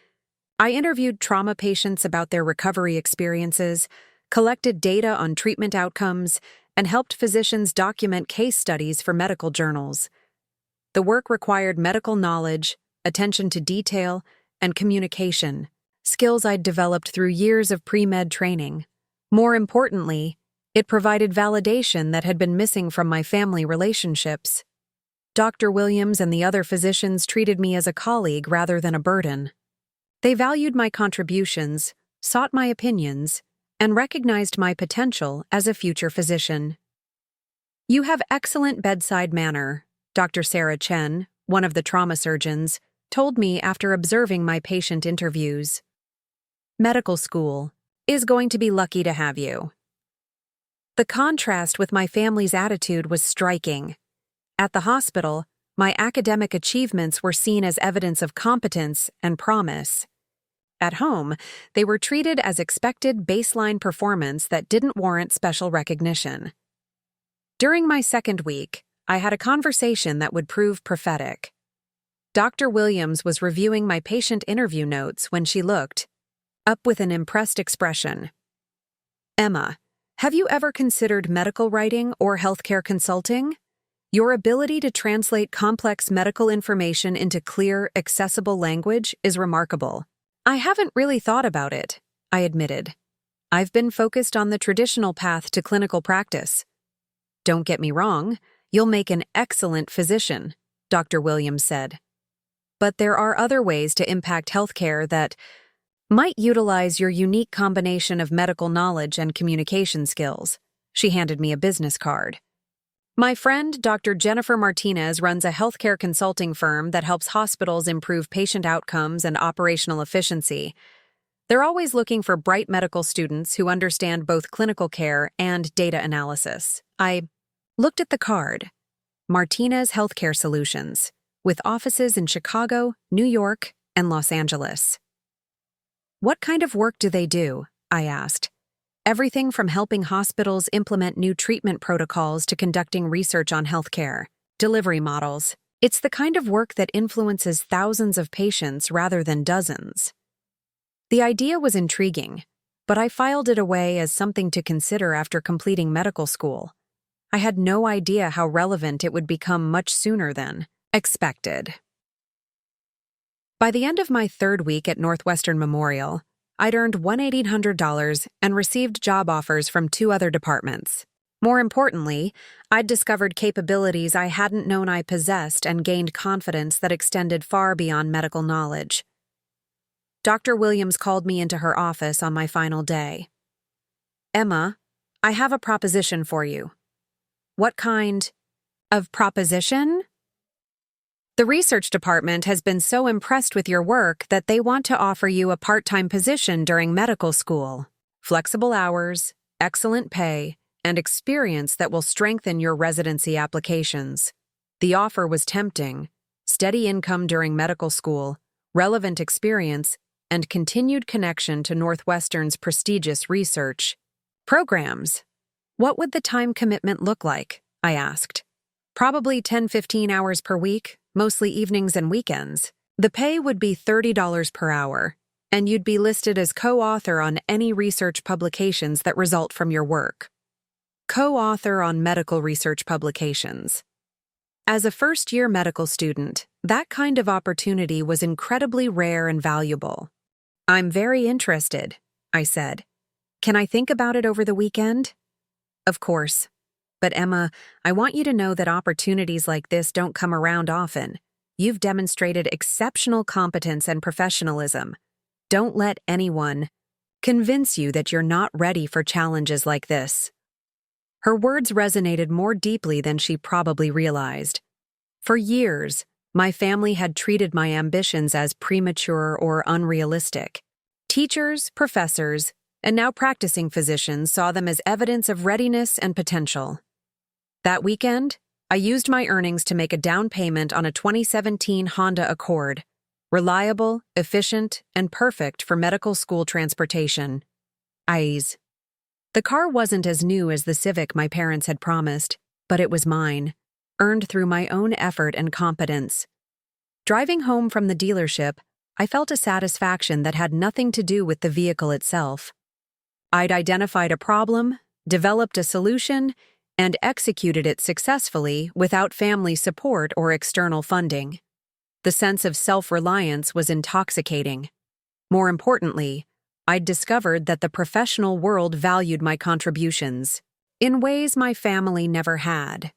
I interviewed trauma patients about their recovery experiences, collected data on treatment outcomes, and helped physicians document case studies for medical journals. The work required medical knowledge, attention to detail, and communication, skills I'd developed through years of pre-med training. More importantly, it provided validation that had been missing from my family relationships. Dr. Williams and the other physicians treated me as a colleague rather than a burden. They valued my contributions, sought my opinions, and recognized my potential as a future physician. "You have excellent bedside manner," Dr. Sarah Chen, one of the trauma surgeons, told me after observing my patient interviews. "Medical school is going to be lucky to have you." The contrast with my family's attitude was striking. At the hospital, my academic achievements were seen as evidence of competence and promise. At home, they were treated as expected baseline performance that didn't warrant special recognition. During my second week, I had a conversation that would prove prophetic. Dr. Williams was reviewing my patient interview notes when she looked up with an impressed expression. "Emma, have you ever considered medical writing or healthcare consulting? Your ability to translate complex medical information into clear, accessible language is remarkable." "I haven't really thought about it," I admitted. "I've been focused on the traditional path to clinical practice." "Don't get me wrong, you'll make an excellent physician," Dr. Williams said. "But there are other ways to impact healthcare that might utilize your unique combination of medical knowledge and communication skills." She handed me a business card. "My friend, Dr. Jennifer Martinez, runs a healthcare consulting firm that helps hospitals improve patient outcomes and operational efficiency. They're always looking for bright medical students who understand both clinical care and data analysis. I looked at the card. Martinez Healthcare Solutions, with offices in Chicago, New York, and Los Angeles. What kind of work do they do? I asked. Everything from helping hospitals implement new treatment protocols to conducting research on healthcare, delivery models. It's the kind of work that influences thousands of patients rather than dozens. The idea was intriguing, but I filed it away as something to consider after completing medical school. I had no idea how relevant it would become much sooner than expected. By the end of my third week at Northwestern Memorial, I'd earned $1,800 and received job offers from 2 other departments. More importantly, I'd discovered capabilities I hadn't known I possessed and gained confidence that extended far beyond medical knowledge. Dr. Williams called me into her office on my final day. "Emma, I have a proposition for you." "What kind of proposition?" "The research department has been so impressed with your work that they want to offer you a part-time position during medical school. Flexible hours, excellent pay, and experience that will strengthen your residency applications." The offer was tempting: steady income during medical school, relevant experience, and continued connection to Northwestern's prestigious research programs. "What would the time commitment look like?" I asked. "Probably 10-15 hours per week, mostly evenings and weekends. The pay would be $30 per hour, and you'd be listed as co-author on any research publications that result from your work." Co-author on medical research publications. As a first-year medical student, that kind of opportunity was incredibly rare and valuable. "I'm very interested," I said. "Can I think about it over the weekend?" "Of course. But Emma, I want you to know that opportunities like this don't come around often. You've demonstrated exceptional competence and professionalism. Don't let anyone convince you that you're not ready for challenges like this." Her words resonated more deeply than she probably realized. For years, my family had treated my ambitions as premature or unrealistic. Teachers, professors, and now practicing physicians saw them as evidence of readiness and potential. That weekend, I used my earnings to make a down payment on a 2017 Honda Accord, reliable, efficient, and perfect for medical school transportation. The car wasn't as new as the Civic my parents had promised, but it was mine, earned through my own effort and competence. Driving home from the dealership, I felt a satisfaction that had nothing to do with the vehicle itself. I'd identified a problem, developed a solution, and executed it successfully without family support or external funding. The sense of self-reliance was intoxicating. More importantly, I'd discovered that the professional world valued my contributions in ways my family never had.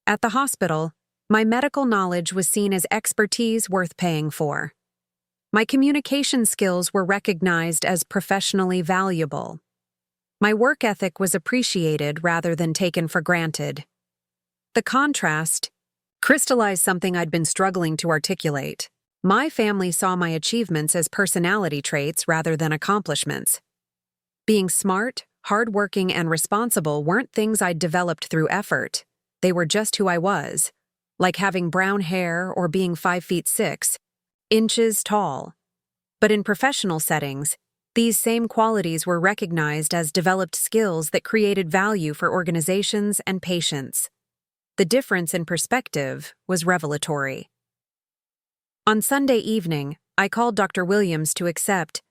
At the hospital, my medical knowledge was seen as expertise worth paying for. My communication skills were recognized as professionally valuable. My work ethic was appreciated rather than taken for granted. The contrast crystallized something I'd been struggling to articulate. My family saw my achievements as personality traits rather than accomplishments. Being smart, hardworking, and responsible weren't things I'd developed through effort. They were just who I was, like having brown hair or being 5'6" tall. But in professional settings, these same qualities were recognized as developed skills that created value for organizations and patients. The difference in perspective was revelatory. On Sunday evening, I called Dr. Williams to accept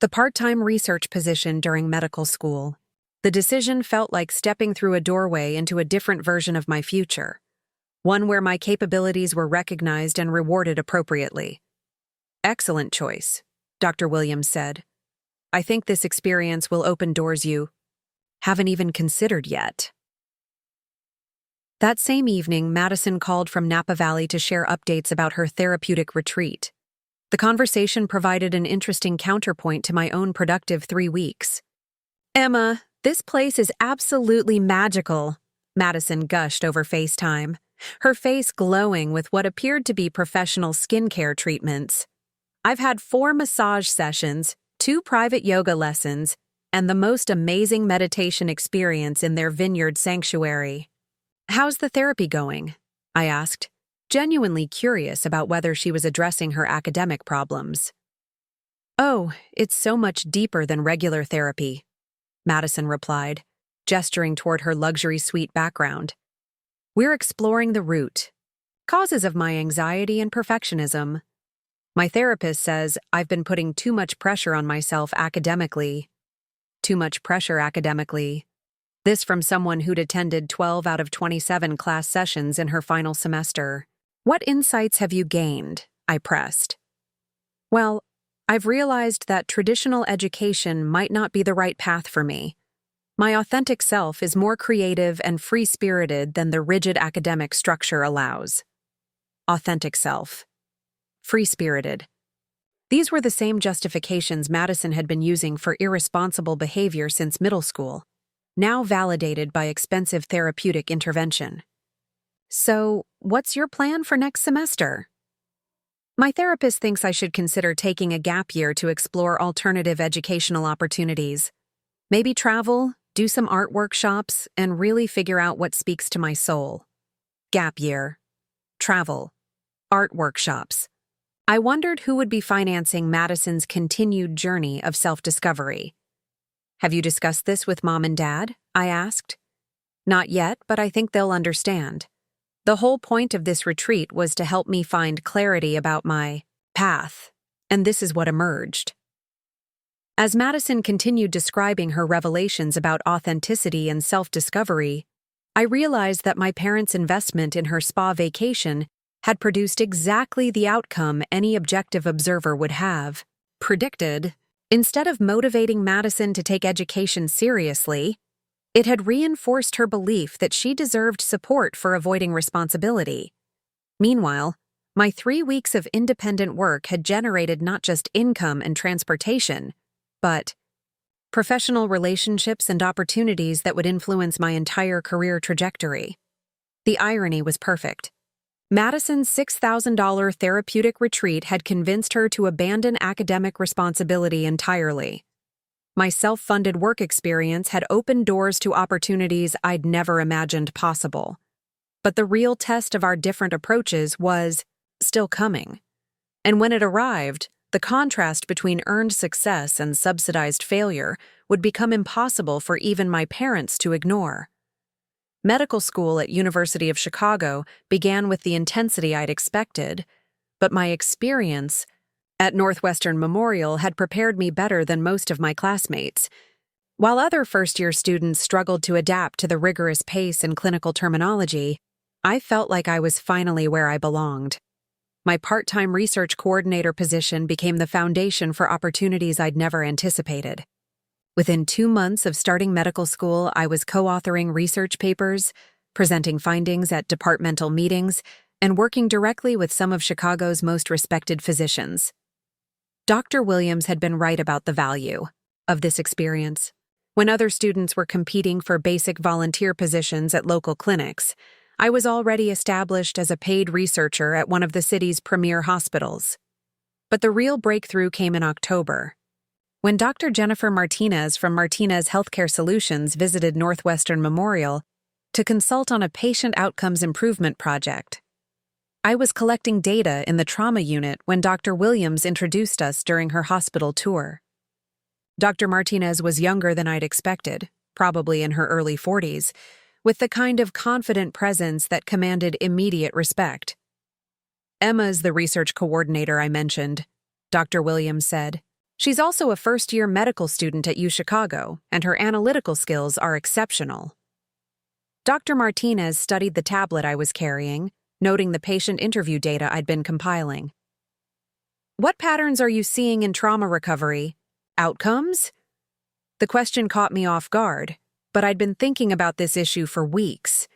the part-time research position during medical school. The decision felt like stepping through a doorway into a different version of my future, one where my capabilities were recognized and rewarded appropriately. "Excellent choice," Dr. Williams said. "I think this experience will open doors you haven't even considered yet." That same evening, Madison called from Napa Valley to share updates about her therapeutic retreat. The conversation provided an interesting counterpoint to my own productive 3 weeks. "Emma, this place is absolutely magical," Madison gushed over FaceTime, her face glowing with what appeared to be professional skincare treatments. "I've had 4 massage sessions, 2 private yoga lessons, and the most amazing meditation experience in their vineyard sanctuary. "How's the therapy going?" I asked, genuinely curious about whether she was addressing her academic problems. "Oh, it's so much deeper than regular therapy," Madison replied, gesturing toward her luxury suite background. "We're exploring the root causes of my anxiety and perfectionism. My therapist says I've been putting too much pressure on myself academically." Too much pressure academically. This from someone who'd attended 12 out of 27 class sessions in her final semester. "What insights have you gained?" I pressed. "Well, I've realized that traditional education might not be the right path for me. My authentic self is more creative and free-spirited than the rigid academic structure allows." Authentic self. Free-spirited. These were the same justifications Madison had been using for irresponsible behavior since middle school, now validated by expensive therapeutic intervention. "So, what's your plan for next semester?" "My therapist thinks I should consider taking a gap year to explore alternative educational opportunities. Maybe travel, do some art workshops, and really figure out what speaks to my soul." Gap year. Travel. Art workshops. I wondered who would be financing Madison's continued journey of self-discovery. "Have you discussed this with Mom and Dad?" I asked. "Not yet, but I think they'll understand. The whole point of this retreat was to help me find clarity about my path, and this is what emerged." As Madison continued describing her revelations about authenticity and self-discovery, I realized that my parents' investment in her spa vacation had produced exactly the outcome any objective observer would have predicted. Instead of motivating Madison to take education seriously, it had reinforced her belief that she deserved support for avoiding responsibility. Meanwhile, my 3 weeks of independent work had generated not just income and transportation, but professional relationships and opportunities that would influence my entire career trajectory. The irony was perfect. Madison's $6,000 therapeutic retreat had convinced her to abandon academic responsibility entirely. My self-funded work experience had opened doors to opportunities I'd never imagined possible. But the real test of our different approaches was still coming. And when it arrived, the contrast between earned success and subsidized failure would become impossible for even my parents to ignore. Medical school at University of Chicago began with the intensity I'd expected, but my experience at Northwestern Memorial had prepared me better than most of my classmates. While other first-year students struggled to adapt to the rigorous pace and clinical terminology, I felt like I was finally where I belonged. My part-time research coordinator position became the foundation for opportunities I'd never anticipated. Within 2 months of starting medical school, I was co-authoring research papers, presenting findings at departmental meetings, and working directly with some of Chicago's most respected physicians. Dr. Williams had been right about the value of this experience. When other students were competing for basic volunteer positions at local clinics, I was already established as a paid researcher at one of the city's premier hospitals. But the real breakthrough came in October, when Dr. Jennifer Martinez from Martinez Healthcare Solutions visited Northwestern Memorial to consult on a patient outcomes improvement project. I was collecting data in the trauma unit when Dr. Williams introduced us during her hospital tour. Dr. Martinez was younger than I'd expected, probably in her early 40s, with the kind of confident presence that commanded immediate respect. "Emma's the research coordinator I mentioned," Dr. Williams said. "She's also a first-year medical student at UChicago, and her analytical skills are exceptional." Dr. Martinez studied the tablet I was carrying, noting the patient interview data I'd been compiling. "What patterns are you seeing in trauma recovery? Outcomes?" The question caught me off guard, but I'd been thinking about this issue for weeks.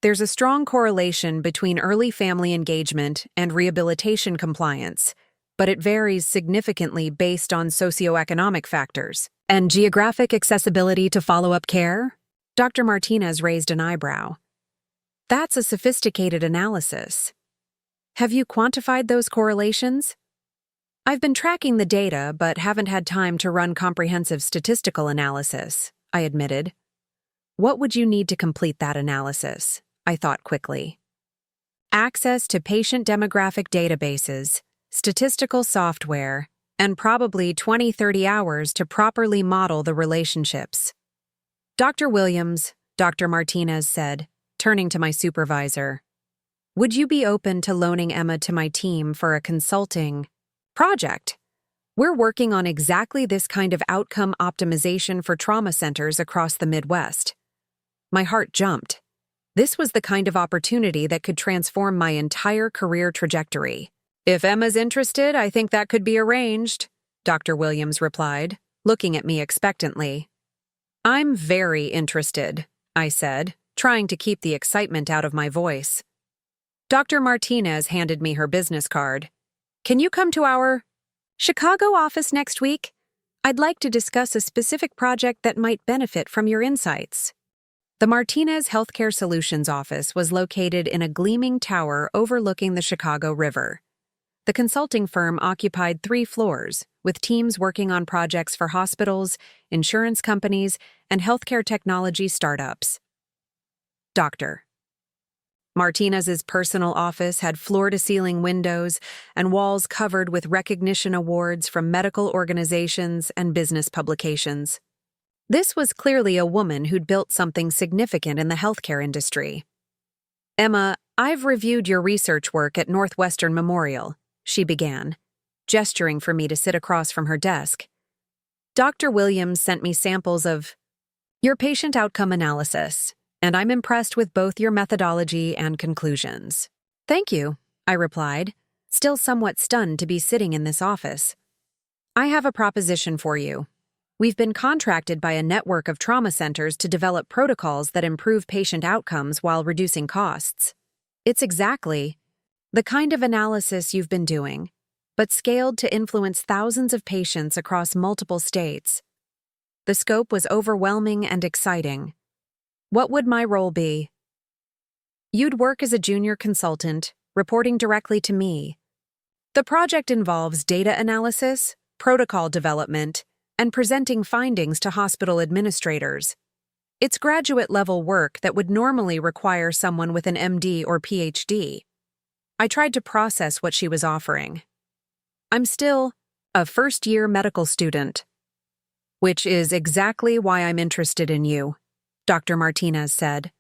There's a strong correlation between early family engagement and rehabilitation compliance, but it varies significantly based on socioeconomic factors. "And geographic accessibility to follow-up care?" Dr. Martinez raised an eyebrow. "That's a sophisticated analysis. Have you quantified those correlations?" I've been tracking the data, but haven't had time to run comprehensive statistical analysis, I admitted. What would you need to complete that analysis? I thought quickly. Access to patient demographic databases, statistical software, and probably 20-30 hours to properly model the relationships. Dr. Williams, Dr. Martinez said, turning to my supervisor. Would you be open to loaning Emma to my team for a consulting project? We're working on exactly this kind of outcome optimization for trauma centers across the Midwest. My heart jumped. This was the kind of opportunity that could transform my entire career trajectory. If Emma's interested, I think that could be arranged, Dr. Williams replied, looking at me expectantly. I'm very interested, I said, trying to keep the excitement out of my voice. Dr. Martinez handed me her business card. Can you come to our Chicago office next week? I'd like to discuss a specific project that might benefit from your insights. The Martinez Healthcare Solutions office was located in a gleaming tower overlooking the Chicago River. The consulting firm occupied 3 floors, with teams working on projects for hospitals, insurance companies, and healthcare technology startups. Dr. Martinez's personal office had floor-to-ceiling windows and walls covered with recognition awards from medical organizations and business publications. This was clearly a woman who'd built something significant in the healthcare industry. Emma, I've reviewed your research work at Northwestern Memorial, she began, gesturing for me to sit across from her desk. Dr. Williams sent me samples of your patient outcome analysis, and I'm impressed with both your methodology and conclusions. Thank you, I replied, still somewhat stunned to be sitting in this office. I have a proposition for you. We've been contracted by a network of trauma centers to develop protocols that improve patient outcomes while reducing costs. It's exactly the kind of analysis you've been doing, but scaled to influence thousands of patients across multiple states. The scope was overwhelming and exciting. What would my role be? You'd work as a junior consultant, reporting directly to me. The project involves data analysis, protocol development, and presenting findings to hospital administrators. It's graduate-level work that would normally require someone with an MD or PhD. I tried to process what she was offering. I'm still a first-year medical student. Which is exactly why I'm interested in you, Dr. Martinez said.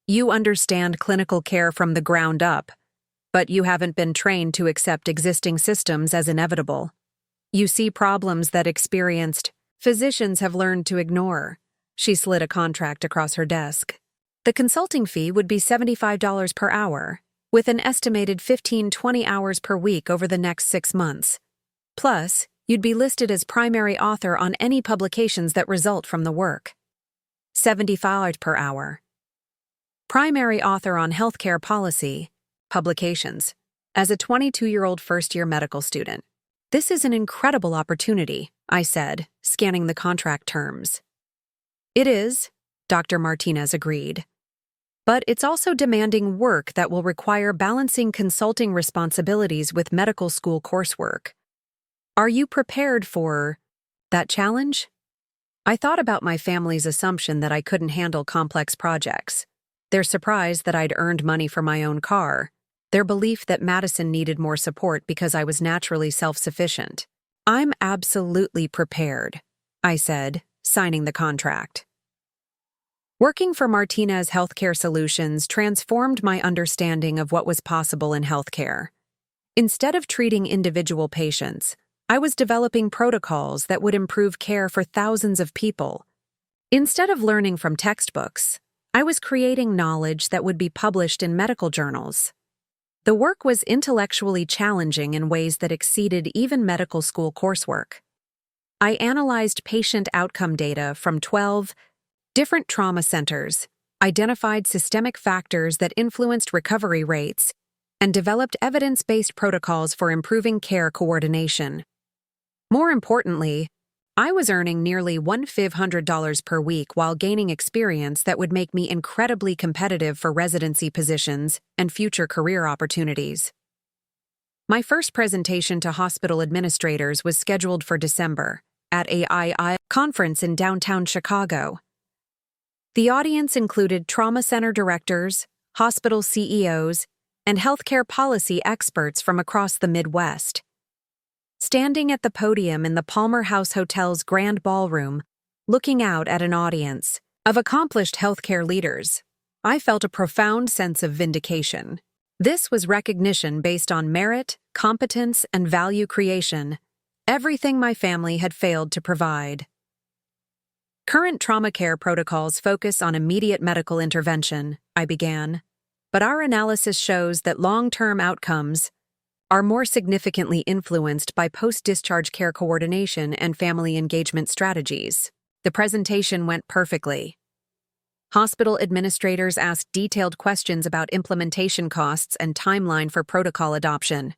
You understand clinical care from the ground up, but you haven't been trained to accept existing systems as inevitable. You see problems that experienced physicians have learned to ignore. She slid a contract across her desk. The consulting fee would be $75 per hour, with an estimated 15-20 hours per week over the next 6 months. Plus, you'd be listed as primary author on any publications that result from the work. $75 per hour. Primary author on healthcare policy, publications, as a 22-year-old first-year medical student. This is an incredible opportunity, I said, scanning the contract terms. It is, Dr. Martinez agreed. But it's also demanding work that will require balancing consulting responsibilities with medical school coursework. Are you prepared for that challenge? I thought about my family's assumption that I couldn't handle complex projects, their surprise that I'd earned money for my own car, their belief that Madison needed more support because I was naturally self-sufficient. I'm absolutely prepared, I said, signing the contract. Working for Martinez Healthcare Solutions transformed my understanding of what was possible in healthcare. Instead of treating individual patients, I was developing protocols that would improve care for thousands of people. Instead of learning from textbooks, I was creating knowledge that would be published in medical journals. The work was intellectually challenging in ways that exceeded even medical school coursework. I analyzed patient outcome data from 12 different trauma centers, identified systemic factors that influenced recovery rates, and developed evidence-based protocols for improving care coordination. More importantly, I was earning nearly $1,500 per week while gaining experience that would make me incredibly competitive for residency positions and future career opportunities. My first presentation to hospital administrators was scheduled for December at a II conference in downtown Chicago. The audience included trauma center directors, hospital CEOs, and healthcare policy experts from across the Midwest. Standing at the podium in the Palmer House Hotel's grand ballroom, looking out at an audience of accomplished healthcare leaders, I felt a profound sense of vindication. This was recognition based on merit, competence, and value creation, everything my family had failed to provide. Current trauma care protocols focus on immediate medical intervention, I began, but our analysis shows that long-term outcomes are more significantly influenced by post-discharge care coordination and family engagement strategies. The presentation went perfectly. Hospital administrators asked detailed questions about implementation costs and timeline for protocol adoption.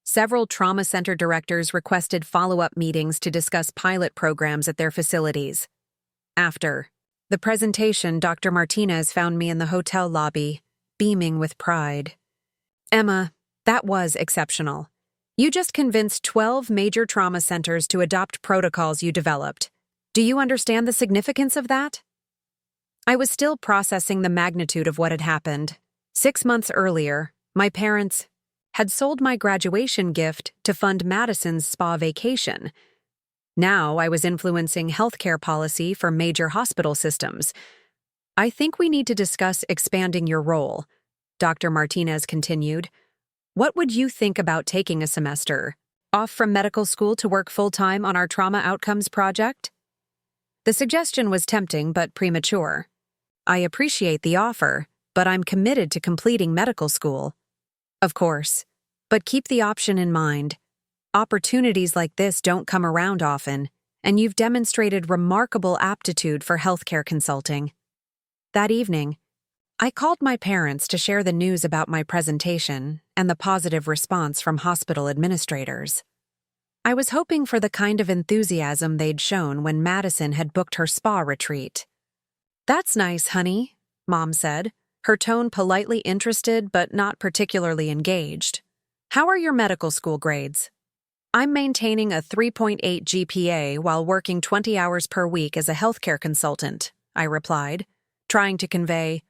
Several trauma center directors requested follow-up meetings to discuss pilot programs at their facilities. After the presentation, Dr. Martinez found me in the hotel lobby, beaming with pride. "Emma, that was exceptional. You just convinced 12 major trauma centers to adopt protocols you developed. Do you understand the significance of that?" I was still processing the magnitude of what had happened. 6 months earlier, my parents had sold my graduation gift to fund Madison's spa vacation. Now I was influencing healthcare policy for major hospital systems. "I think we need to discuss expanding your role," Dr. Martinez continued. "What would you think about taking a semester off from medical school to work full-time on our trauma outcomes project?" The suggestion was tempting but premature. "I appreciate the offer, but I'm committed to completing medical school." "Of course, but keep the option in mind. Opportunities like this don't come around often, and you've demonstrated remarkable aptitude for healthcare consulting." That evening, I called my parents to share the news about my presentation and the positive response from hospital administrators. I was hoping for the kind of enthusiasm they'd shown when Madison had booked her spa retreat. "That's nice, honey," Mom said, her tone politely interested but not particularly engaged. "How are your medical school grades?" "I'm maintaining a 3.8 GPA while working 20 hours per week as a healthcare consultant," I replied, trying to convey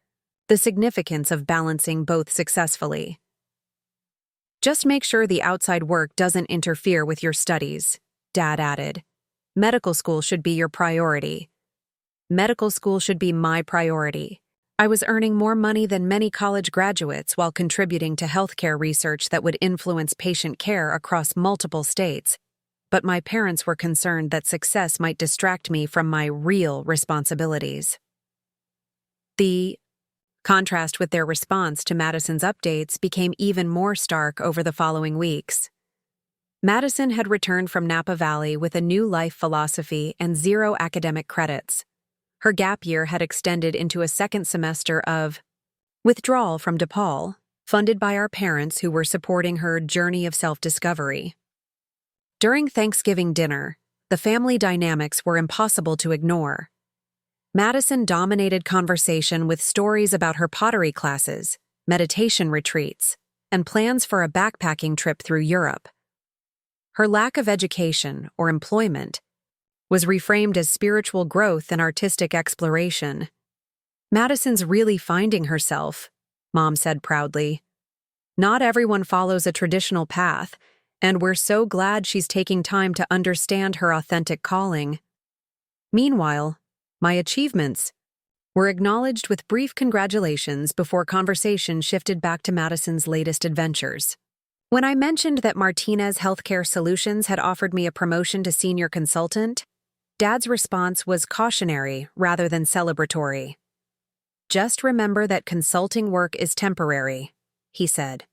the significance of balancing both successfully. "Just make sure the outside work doesn't interfere with your studies," Dad added. "Medical school should be your priority." Medical school should be my priority. I was earning more money than many college graduates while contributing to healthcare research that would influence patient care across multiple states, but my parents were concerned that success might distract me from my real responsibilities. The contrast with their response to Madison's updates became even more stark over the following weeks. Madison had returned from Napa Valley with a new life philosophy and 0 academic credits. Her gap year had extended into a second semester of withdrawal from DePaul, funded by our parents who were supporting her journey of self-discovery. During Thanksgiving dinner, the family dynamics were impossible to ignore. Madison dominated conversation with stories about her pottery classes, meditation retreats, and plans for a backpacking trip through Europe. Her lack of education or employment was reframed as spiritual growth and artistic exploration. "Madison's really finding herself," Mom said proudly. "Not everyone follows a traditional path, and we're so glad she's taking time to understand her authentic calling." Meanwhile, my achievements were acknowledged with brief congratulations before conversation shifted back to Madison's latest adventures. When I mentioned that Martinez Healthcare Solutions had offered me a promotion to senior consultant, Dad's response was cautionary rather than celebratory. "Just remember that consulting work is temporary," he said.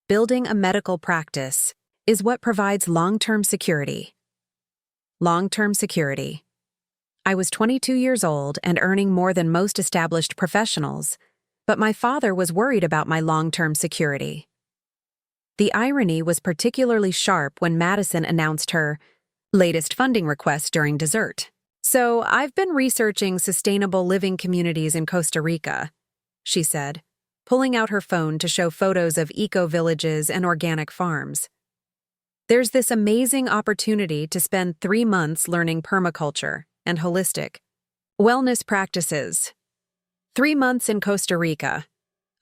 "Building a medical practice is what provides long-term security." Long-term security. I was 22 years old and earning more than most established professionals, but my father was worried about my long-term security. The irony was particularly sharp when Madison announced her latest funding request during dessert. "So I've been researching sustainable living communities in Costa Rica," she said. pulling out her phone to show photos of eco-villages and organic farms. There's this amazing opportunity to spend 3 months learning permaculture and holistic wellness practices. 3 months in Costa Rica.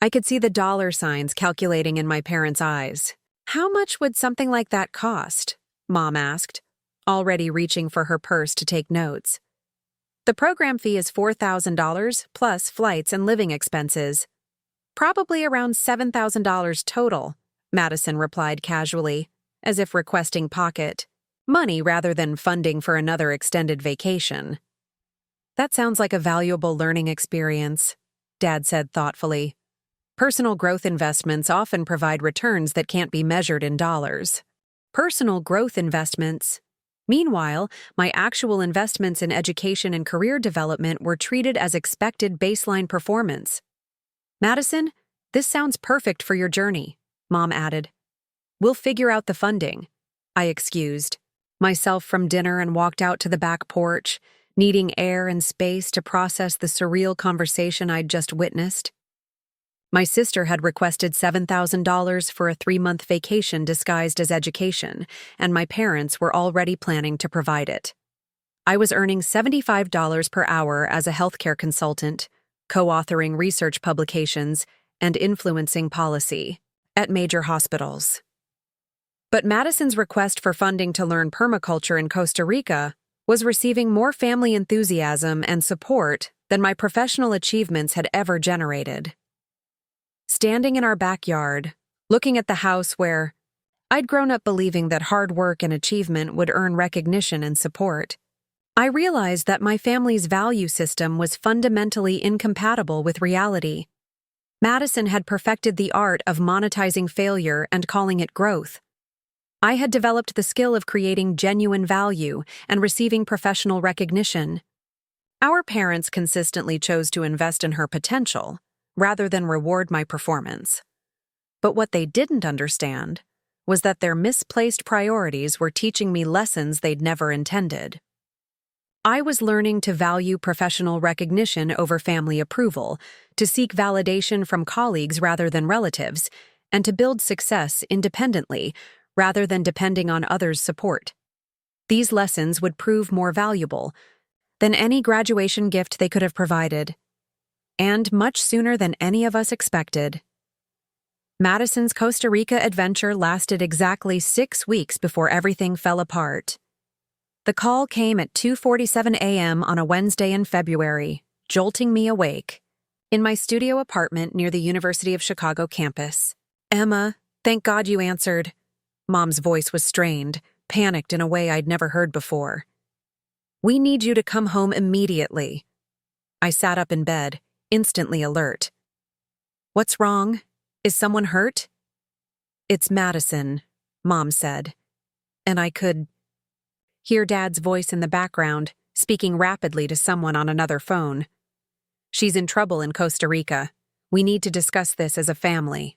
I could see the dollar signs calculating in my parents' eyes. How much would something like that cost? Mom asked, already reaching for her purse to take notes. The program fee is $4,000 plus flights and living expenses. Probably around $7,000 total, Madison replied casually, as if requesting pocket money rather than funding for another extended vacation. That sounds like a valuable learning experience, Dad said thoughtfully. Personal growth investments often provide returns that can't be measured in dollars. Personal growth investments. Meanwhile, my actual investments in education and career development were treated as expected baseline performance. Madison, this sounds perfect for your journey, Mom added. We'll figure out the funding. I excused myself from dinner and walked out to the back porch, needing air and space to process the surreal conversation I'd just witnessed. My sister had requested $7,000 for a 3-month vacation disguised as education, and my parents were already planning to provide it. I was earning $75 per hour as a healthcare consultant, co-authoring research publications, and influencing policy at major hospitals. But Madison's request for funding to learn permaculture in Costa Rica was receiving more family enthusiasm and support than my professional achievements had ever generated. Standing in our backyard, looking at the house where I'd grown up believing that hard work and achievement would earn recognition and support, I realized that my family's value system was fundamentally incompatible with reality. Madison had perfected the art of monetizing failure and calling it growth. I had developed the skill of creating genuine value and receiving professional recognition. Our parents consistently chose to invest in her potential, rather than reward my performance. But what they didn't understand was that their misplaced priorities were teaching me lessons they'd never intended. I was learning to value professional recognition over family approval, to seek validation from colleagues rather than relatives, and to build success independently rather than depending on others' support. These lessons would prove more valuable than any graduation gift they could have provided, and much sooner than any of us expected. Madison's Costa Rica adventure lasted exactly 6 weeks before everything fell apart. The call came at 2:47 a.m. on a Wednesday in February, jolting me awake. In my studio apartment near the University of Chicago campus. Emma, thank God you answered. Mom's voice was strained, panicked in a way I'd never heard before. We need you to come home immediately. I sat up in bed, instantly alert. What's wrong? Is someone hurt? It's Madison, Mom said. And I could hear Dad's voice in the background, speaking rapidly to someone on another phone. She's in trouble in Costa Rica. We need to discuss this as a family.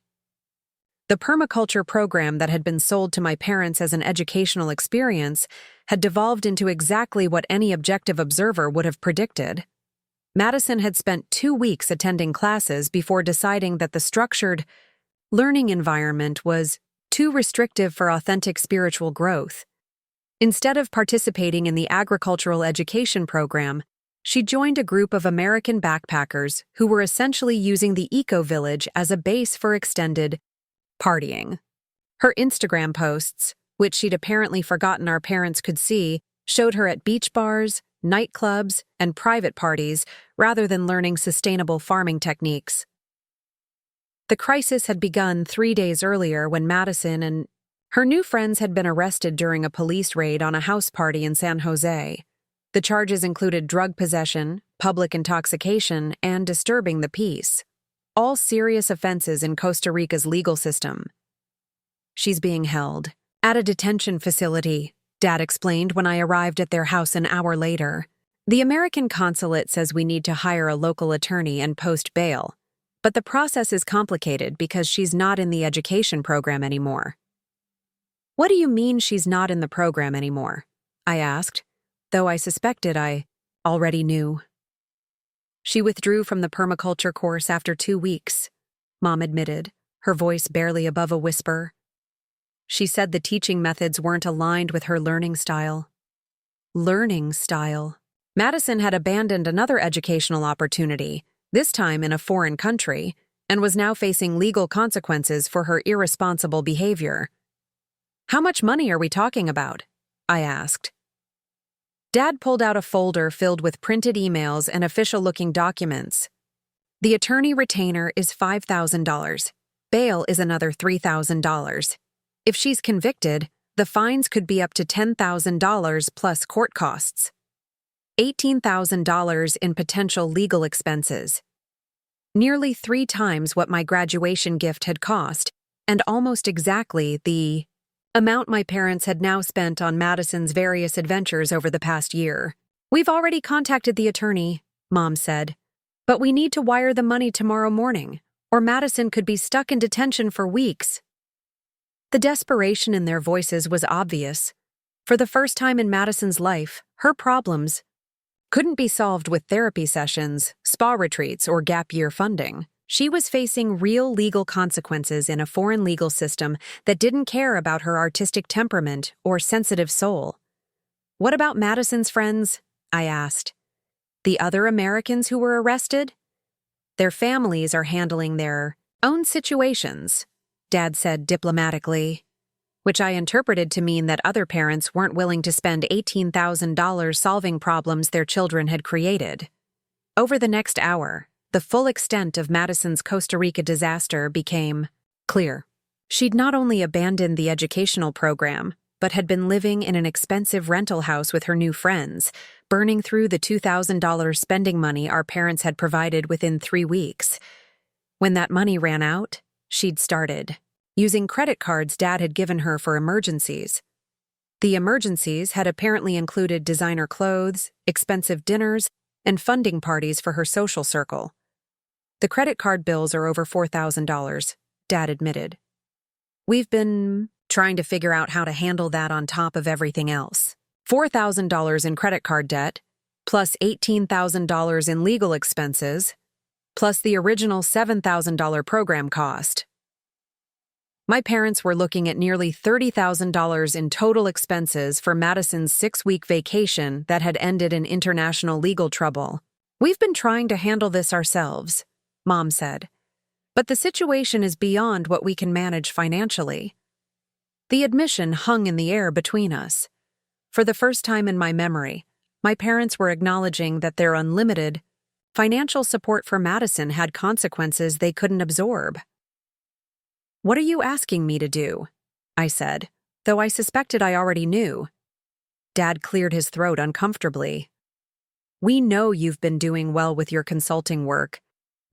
The permaculture program that had been sold to my parents as an educational experience had devolved into exactly what any objective observer would have predicted. Madison had spent 2 weeks attending classes before deciding that the structured learning environment was too restrictive for authentic spiritual growth. Instead of participating in the agricultural education program, she joined a group of American backpackers who were essentially using the eco-village as a base for extended partying. Her Instagram posts, which she'd apparently forgotten our parents could see, showed her at beach bars, nightclubs, and private parties rather than learning sustainable farming techniques. The crisis had begun 3 days earlier when Madison and her new friends had been arrested during a police raid on a house party in San Jose. The charges included drug possession, public intoxication, and disturbing the peace. All serious offenses in Costa Rica's legal system. She's being held at a detention facility, Dad explained when I arrived at their house an hour later. The American consulate says we need to hire a local attorney and post bail, but the process is complicated because she's not in the education program anymore. What do you mean she's not in the program anymore? I asked, though I suspected I already knew. She withdrew from the permaculture course after 2 weeks, Mom admitted, her voice barely above a whisper. She said the teaching methods weren't aligned with her learning style. Learning style. Madison had abandoned another educational opportunity, this time in a foreign country, and was now facing legal consequences for her irresponsible behavior. "How much money are we talking about?" I asked. Dad pulled out a folder filled with printed emails and official-looking documents. "The attorney retainer is $5,000. Bail is another $3,000. If she's convicted, the fines could be up to $10,000 plus court costs. $18,000 in potential legal expenses. Nearly 3 times what my graduation gift had cost, and almost exactly the amount my parents had now spent on Madison's various adventures over the past year. "We've already contacted the attorney," Mom said, "but we need to wire the money tomorrow morning, or Madison could be stuck in detention for weeks." The desperation in their voices was obvious. For the first time in Madison's life, her problems couldn't be solved with therapy sessions, spa retreats, or gap-year funding. She was facing real legal consequences in a foreign legal system that didn't care about her artistic temperament or sensitive soul. "What about Madison's friends?" I asked. "The other Americans who were arrested?" "Their families are handling their own situations," Dad said diplomatically, which I interpreted to mean that other parents weren't willing to spend $18,000 solving problems their children had created. Over the next hour, the full extent of Madison's Costa Rica disaster became clear. She'd not only abandoned the educational program, but had been living in an expensive rental house with her new friends, burning through the $2,000 spending money our parents had provided within 3 weeks. When that money ran out, she'd started using credit cards Dad had given her for emergencies. The emergencies had apparently included designer clothes, expensive dinners, and funding parties for her social circle. "The credit card bills are over $4,000, Dad admitted. "We've been trying to figure out how to handle that on top of everything else. $4,000 in credit card debt, plus $18,000 in legal expenses, plus the original $7,000 program cost. My parents were looking at nearly $30,000 in total expenses for Madison's 6-week vacation that had ended in international legal trouble. We've been trying to handle this ourselves," Mom said. "But the situation is beyond what we can manage financially." The admission hung in the air between us. For the first time in my memory, my parents were acknowledging that their unlimited financial support for Madison had consequences they couldn't absorb. "What are you asking me to do?" I said, though I suspected I already knew. Dad cleared his throat uncomfortably. "We know you've been doing well with your consulting work.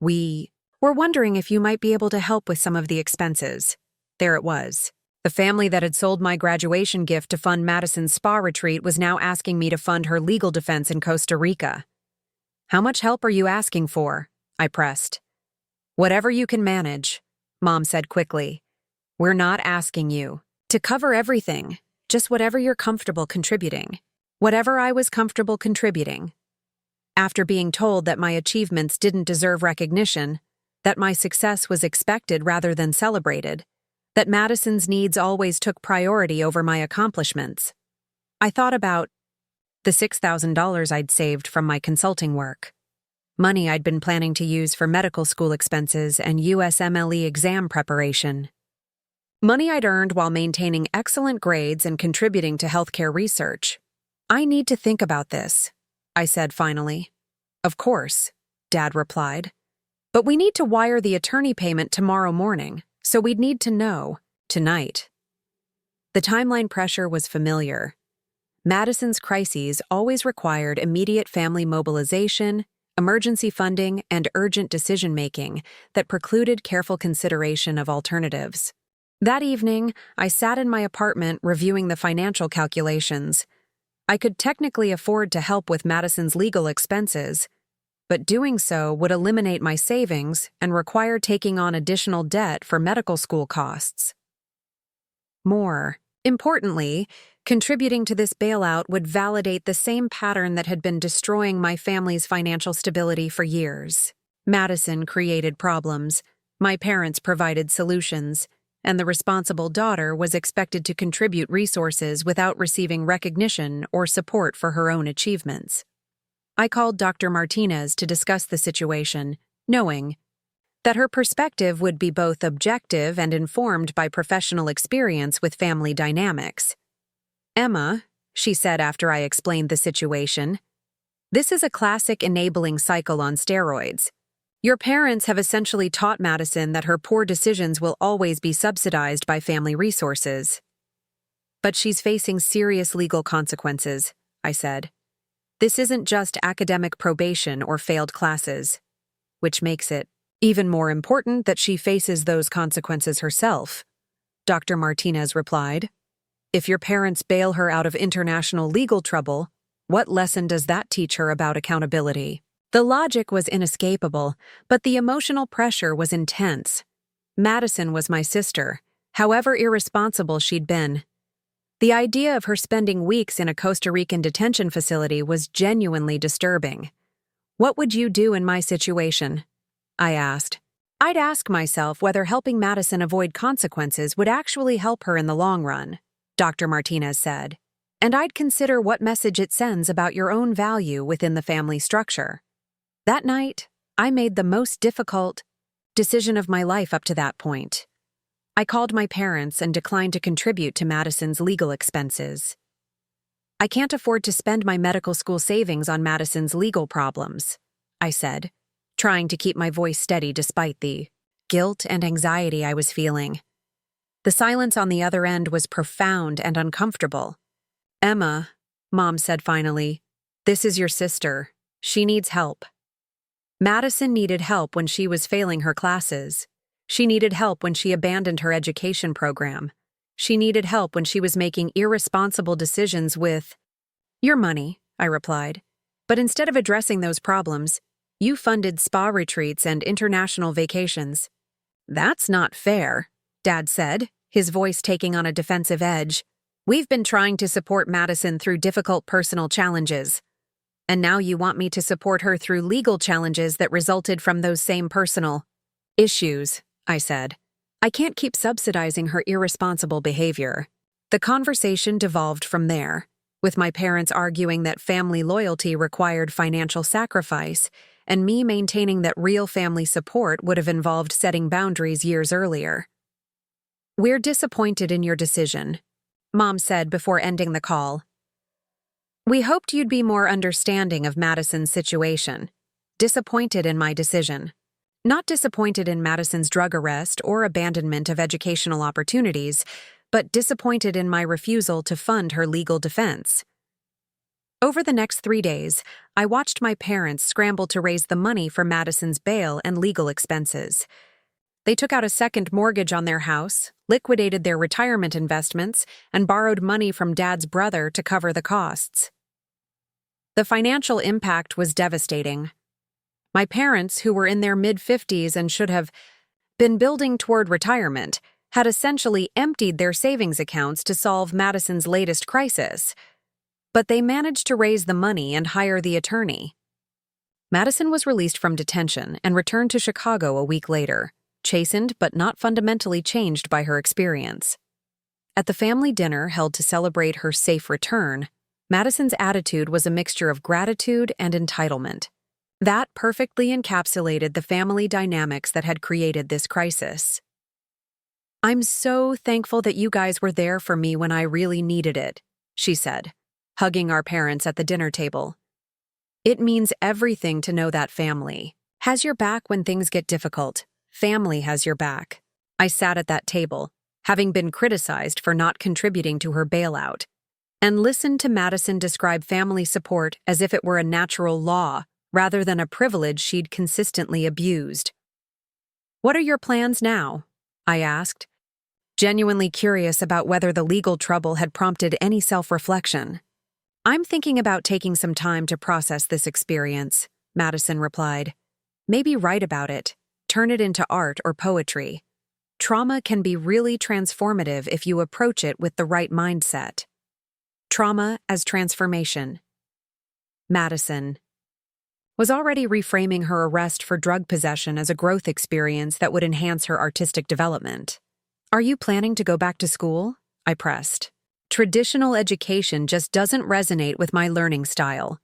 We're wondering if you might be able to help with some of the expenses." There it was. The family that had sold my graduation gift to fund Madison's spa retreat was now asking me to fund her legal defense in Costa Rica. "How much help are you asking for?" I pressed. "Whatever you can manage," Mom said quickly. "We're not asking you to cover everything, just whatever you're comfortable contributing." Whatever I was comfortable contributing. After being told that my achievements didn't deserve recognition, that my success was expected rather than celebrated, that Madison's needs always took priority over my accomplishments, I thought about the $6,000 I'd saved from my consulting work. Money I'd been planning to use for medical school expenses and USMLE exam preparation. Money I'd earned while maintaining excellent grades and contributing to healthcare research. "I need to think about this," I said finally. "Of course," Dad replied. "But we need to wire the attorney payment tomorrow morning, so we'd need to know tonight." The timeline pressure was familiar. Madison's crises always required immediate family mobilization, emergency funding, and urgent decision-making that precluded careful consideration of alternatives. That evening, I sat in my apartment reviewing the financial calculations. I could technically afford to help with Madison's legal expenses, but doing so would eliminate my savings and require taking on additional debt for medical school costs. More importantly, contributing to this bailout would validate the same pattern that had been destroying my family's financial stability for years. Madison created problems. My parents provided solutions, and the responsible daughter was expected to contribute resources without receiving recognition or support for her own achievements. I called Dr. Martinez to discuss the situation, knowing that her perspective would be both objective and informed by professional experience with family dynamics. "Emma," she said after I explained the situation, "this is a classic enabling cycle on steroids. Your parents have essentially taught Madison that her poor decisions will always be subsidized by family resources. But she's facing serious legal consequences," I said. "This isn't just academic probation or failed classes," which makes it even more important that she faces those consequences herself, Dr. Martinez replied. "If your parents bail her out of international legal trouble, what lesson does that teach her about accountability?" The logic was inescapable, but the emotional pressure was intense. Madison was my sister, however irresponsible she'd been. The idea of her spending weeks in a Costa Rican detention facility was genuinely disturbing. "What would you do in my situation?" I asked. "I'd ask myself whether helping Madison avoid consequences would actually help her in the long run," Dr. Martinez said. "And I'd consider what message it sends about your own value within the family structure." That night, I made the most difficult decision of my life up to that point. I called my parents and declined to contribute to Madison's legal expenses. "I can't afford to spend my medical school savings on Madison's legal problems," I said, trying to keep my voice steady despite the guilt and anxiety I was feeling. The silence on the other end was profound and uncomfortable. "Emma," Mom said finally, "this is your sister. She needs help." Madison needed help when she was failing her classes. She needed help when she abandoned her education program. She needed help when she was making irresponsible decisions with your money, I replied. But instead of addressing those problems, you funded spa retreats and international vacations. "That's not fair," Dad said, his voice taking on a defensive edge. "We've been trying to support Madison through difficult personal challenges. And now you want me to support her through legal challenges that resulted from those same personal issues," I said. "I can't keep subsidizing her irresponsible behavior." The conversation devolved from there, with my parents arguing that family loyalty required financial sacrifice, and me maintaining that real family support would have involved setting boundaries years earlier. "We're disappointed in your decision," Mom said before ending the call. "We hoped you'd be more understanding of Madison's situation. Disappointed in my decision. Not disappointed in Madison's drug arrest or abandonment of educational opportunities, but disappointed in my refusal to fund her legal defense." Over the next 3 days, I watched my parents scramble to raise the money for Madison's bail and legal expenses. They took out a second mortgage on their house, liquidated their retirement investments, and borrowed money from Dad's brother to cover the costs. The financial impact was devastating. My parents, who were in their mid-50s and should have been building toward retirement, had essentially emptied their savings accounts to solve Madison's latest crisis. But they managed to raise the money and hire the attorney. Madison was released from detention and returned to Chicago a week later, chastened but not fundamentally changed by her experience. At the family dinner held to celebrate her safe return, Madison's attitude was a mixture of gratitude and entitlement. That perfectly encapsulated the family dynamics that had created this crisis. "I'm so thankful that you guys were there for me when I really needed it," she said, hugging our parents at the dinner table. "It means everything to know that family has your back when things get difficult. Family has your back." I sat at that table, having been criticized for not contributing to her bailout, and listened to Madison describe family support as if it were a natural law rather than a privilege she'd consistently abused. "What are your plans now?" I asked, genuinely curious about whether the legal trouble had prompted any self-reflection. "I'm thinking about taking some time to process this experience," Madison replied. "Maybe write about it, turn it into art or poetry. Trauma can be really transformative if you approach it with the right mindset." Trauma as transformation. Madison. was already reframing her arrest for drug possession as a growth experience that would enhance her artistic development. "Are you planning to go back to school?" I pressed. "Traditional education just doesn't resonate with my learning style,"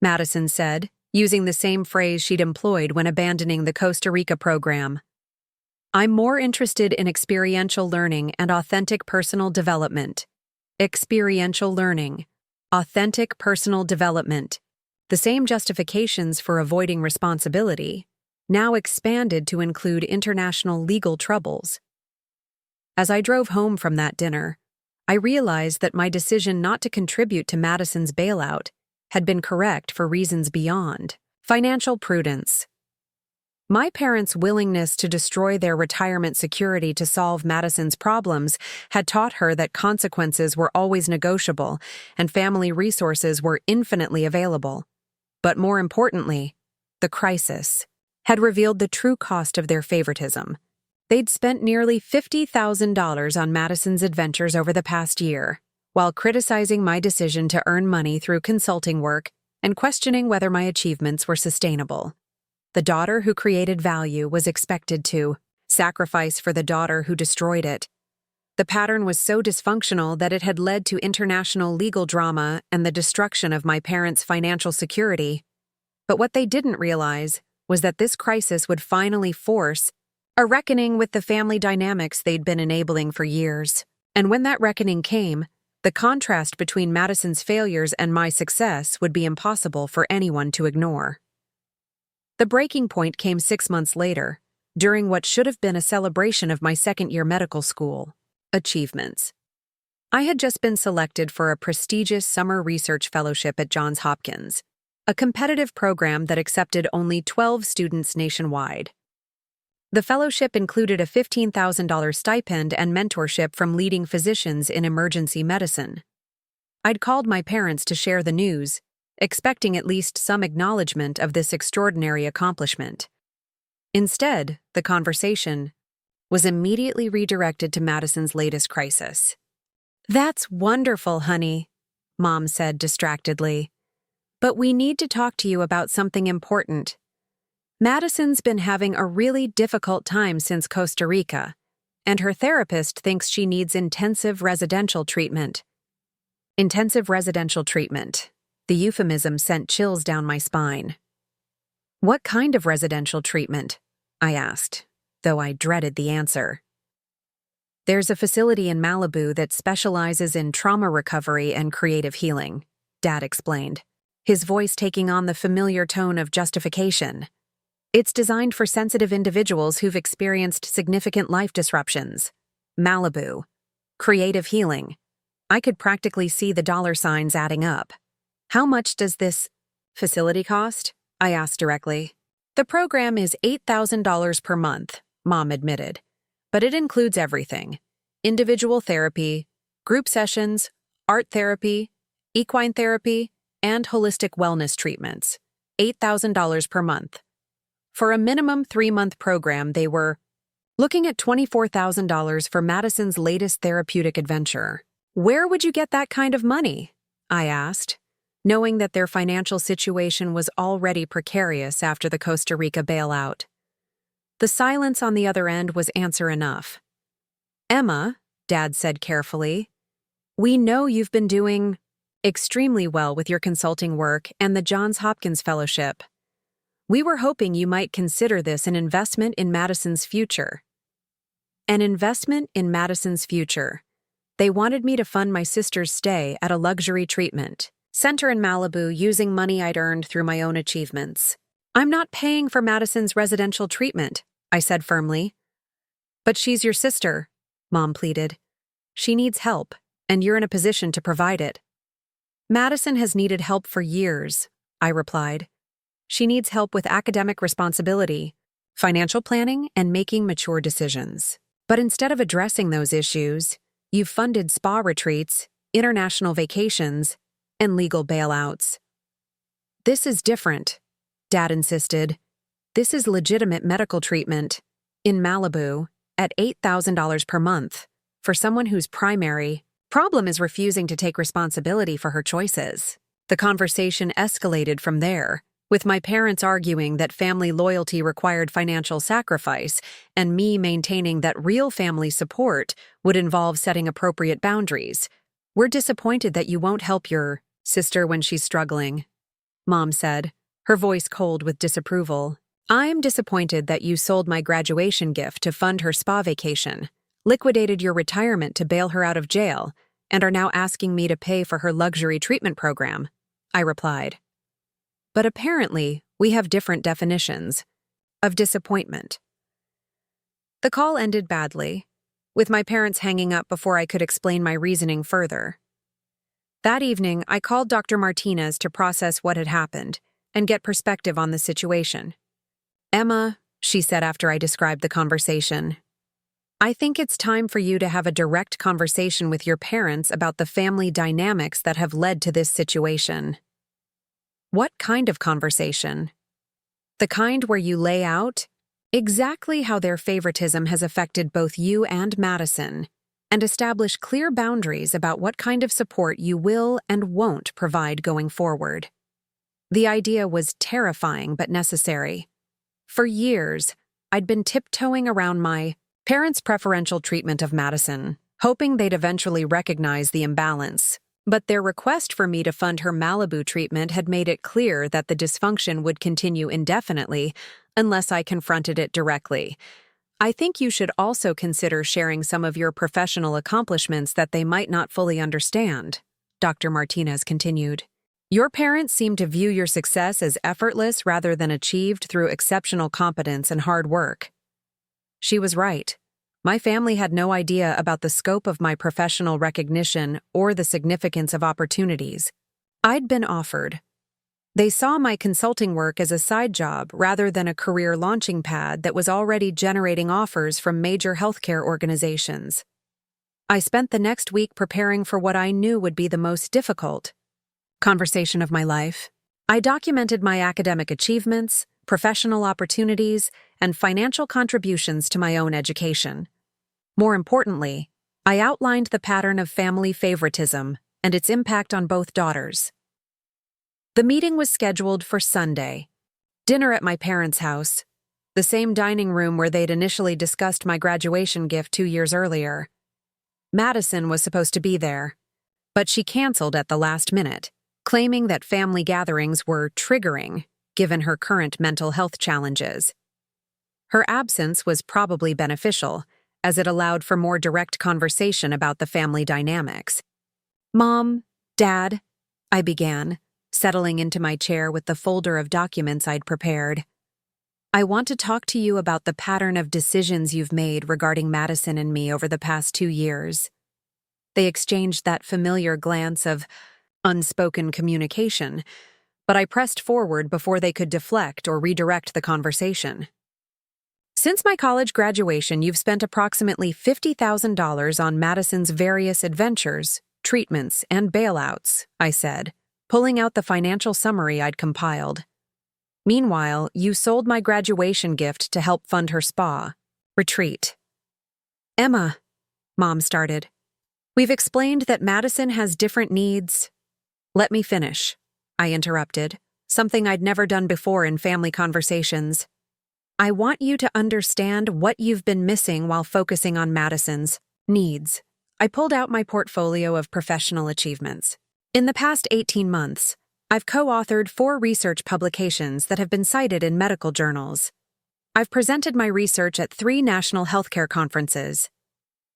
Madison said, using the same phrase she'd employed when abandoning the Costa Rica program. "I'm more interested in experiential learning and authentic personal development." Experiential learning, authentic personal development, the same justifications for avoiding responsibility, now expanded to include international legal troubles. As I drove home from that dinner, I realized that my decision not to contribute to Madison's bailout had been correct for reasons beyond financial prudence. My parents' willingness to destroy their retirement security to solve Madison's problems had taught her that consequences were always negotiable and family resources were infinitely available. But more importantly, the crisis had revealed the true cost of their favoritism. They'd spent nearly $50,000 on Madison's adventures over the past year, while criticizing my decision to earn money through consulting work and questioning whether my achievements were sustainable. The daughter who created value was expected to sacrifice for the daughter who destroyed it. The pattern was so dysfunctional that it had led to international legal drama and the destruction of my parents' financial security. But what they didn't realize was that this crisis would finally force a reckoning with the family dynamics they'd been enabling for years. And when that reckoning came, the contrast between Madison's failures and my success would be impossible for anyone to ignore. The breaking point came 6 months later, during what should have been a celebration of my second-year medical school achievements. I had just been selected for a prestigious summer research fellowship at Johns Hopkins, a competitive program that accepted only 12 students nationwide. The fellowship included a $15,000 stipend and mentorship from leading physicians in emergency medicine. I'd called my parents to share the news, expecting at least some acknowledgement of this extraordinary accomplishment. Instead, the conversation was immediately redirected to Madison's latest crisis. "That's wonderful, honey," Mom said distractedly. "But we need to talk to you about something important. Madison's been having a really difficult time since Costa Rica, and her therapist thinks she needs intensive residential treatment." Intensive residential treatment. The euphemism sent chills down my spine. "What kind of residential treatment?" I asked, though I dreaded the answer. "There's a facility in Malibu that specializes in trauma recovery and creative healing," Dad explained, his voice taking on the familiar tone of justification. "It's designed for sensitive individuals who've experienced significant life disruptions. Malibu. Creative healing." I could practically see the dollar signs adding up. "How much does this facility cost?" I asked directly. "The program is $8,000 per month," Mom admitted, "but it includes everything: individual therapy, group sessions, art therapy, equine therapy, and holistic wellness treatments. $8,000 per month. For a minimum 3-month program, they were looking at $24,000 for Madison's latest therapeutic adventure. "Where would you get that kind of money?" I asked, knowing that their financial situation was already precarious after the Costa Rica bailout. The silence on the other end was answer enough. "Emma," Dad said carefully, "we know you've been doing extremely well with your consulting work and the Johns Hopkins Fellowship. We were hoping you might consider this an investment in Madison's future." An investment in Madison's future. They wanted me to fund my sister's stay at a luxury treatment center in Malibu using money I'd earned through my own achievements. "I'm not paying for Madison's residential treatment," I said firmly. "But she's your sister," Mom pleaded. "She needs help, and you're in a position to provide it." "Madison has needed help for years," I replied. "She needs help with academic responsibility, financial planning, and making mature decisions. But instead of addressing those issues, you've funded spa retreats, international vacations, and legal bailouts." "This is different," Dad insisted. "This is legitimate medical treatment in Malibu at $8,000 per month for someone whose primary problem is refusing to take responsibility for her choices." The conversation escalated from there, With my parents arguing that family loyalty required financial sacrifice, and me maintaining that real family support would involve setting appropriate boundaries. "We're disappointed that you won't help your sister when she's struggling," Mom said, her voice cold with disapproval. "I'm disappointed that you sold my graduation gift to fund her spa vacation, liquidated your retirement to bail her out of jail, and are now asking me to pay for her luxury treatment program," I replied. But apparently, we have different definitions of disappointment. The call ended badly, with my parents hanging up before I could explain my reasoning further. That evening, I called Dr. Martinez to process what had happened and get perspective on the situation. "Emma," she said after I described the conversation, "I think it's time for you to have a direct conversation with your parents about the family dynamics that have led to this situation." "What kind of conversation?" "The kind where you lay out exactly how their favoritism has affected both you and Madison, and establish clear boundaries about what kind of support you will and won't provide going forward." The idea was terrifying but necessary. For years, I'd been tiptoeing around my parents' preferential treatment of Madison, hoping they'd eventually recognize the imbalance. But their request for me to fund her Malibu treatment had made it clear that the dysfunction would continue indefinitely unless I confronted it directly. "I think you should also consider sharing some of your professional accomplishments that they might not fully understand," Dr. Martinez continued. "Your parents seem to view your success as effortless rather than achieved through exceptional competence and hard work." She was right. My family had no idea about the scope of my professional recognition or the significance of opportunities I'd been offered. They saw my consulting work as a side job rather than a career launching pad that was already generating offers from major healthcare organizations. I spent the next week preparing for what I knew would be the most difficult conversation of my life. I documented my academic achievements, professional opportunities, and financial contributions to my own education. More importantly, I outlined the pattern of family favoritism and its impact on both daughters. The meeting was scheduled for Sunday. Dinner at my parents' house, the same dining room where they'd initially discussed my graduation gift 2 years earlier. Madison was supposed to be there, but she canceled at the last minute, claiming that family gatherings were triggering given her current mental health challenges. Her absence was probably beneficial, as it allowed for more direct conversation about the family dynamics. "Mom, Dad," I began, settling into my chair with the folder of documents I'd prepared. "I want to talk to you about the pattern of decisions you've made regarding Madison and me over the past 2 years." They exchanged that familiar glance of unspoken communication, but I pressed forward before they could deflect or redirect the conversation. "Since my college graduation, you've spent approximately $50,000 on Madison's various adventures, treatments, and bailouts," I said, pulling out the financial summary I'd compiled. "Meanwhile, you sold my graduation gift to help fund her spa retreat." "Emma," Mom started, "we've explained that Madison has different needs." "Let me finish," I interrupted, something I'd never done before in family conversations. "I want you to understand what you've been missing while focusing on Madison's needs." I pulled out my portfolio of professional achievements. In the past 18 months, I've co-authored 4 research publications that have been cited in medical journals. I've presented my research at 3 national healthcare conferences.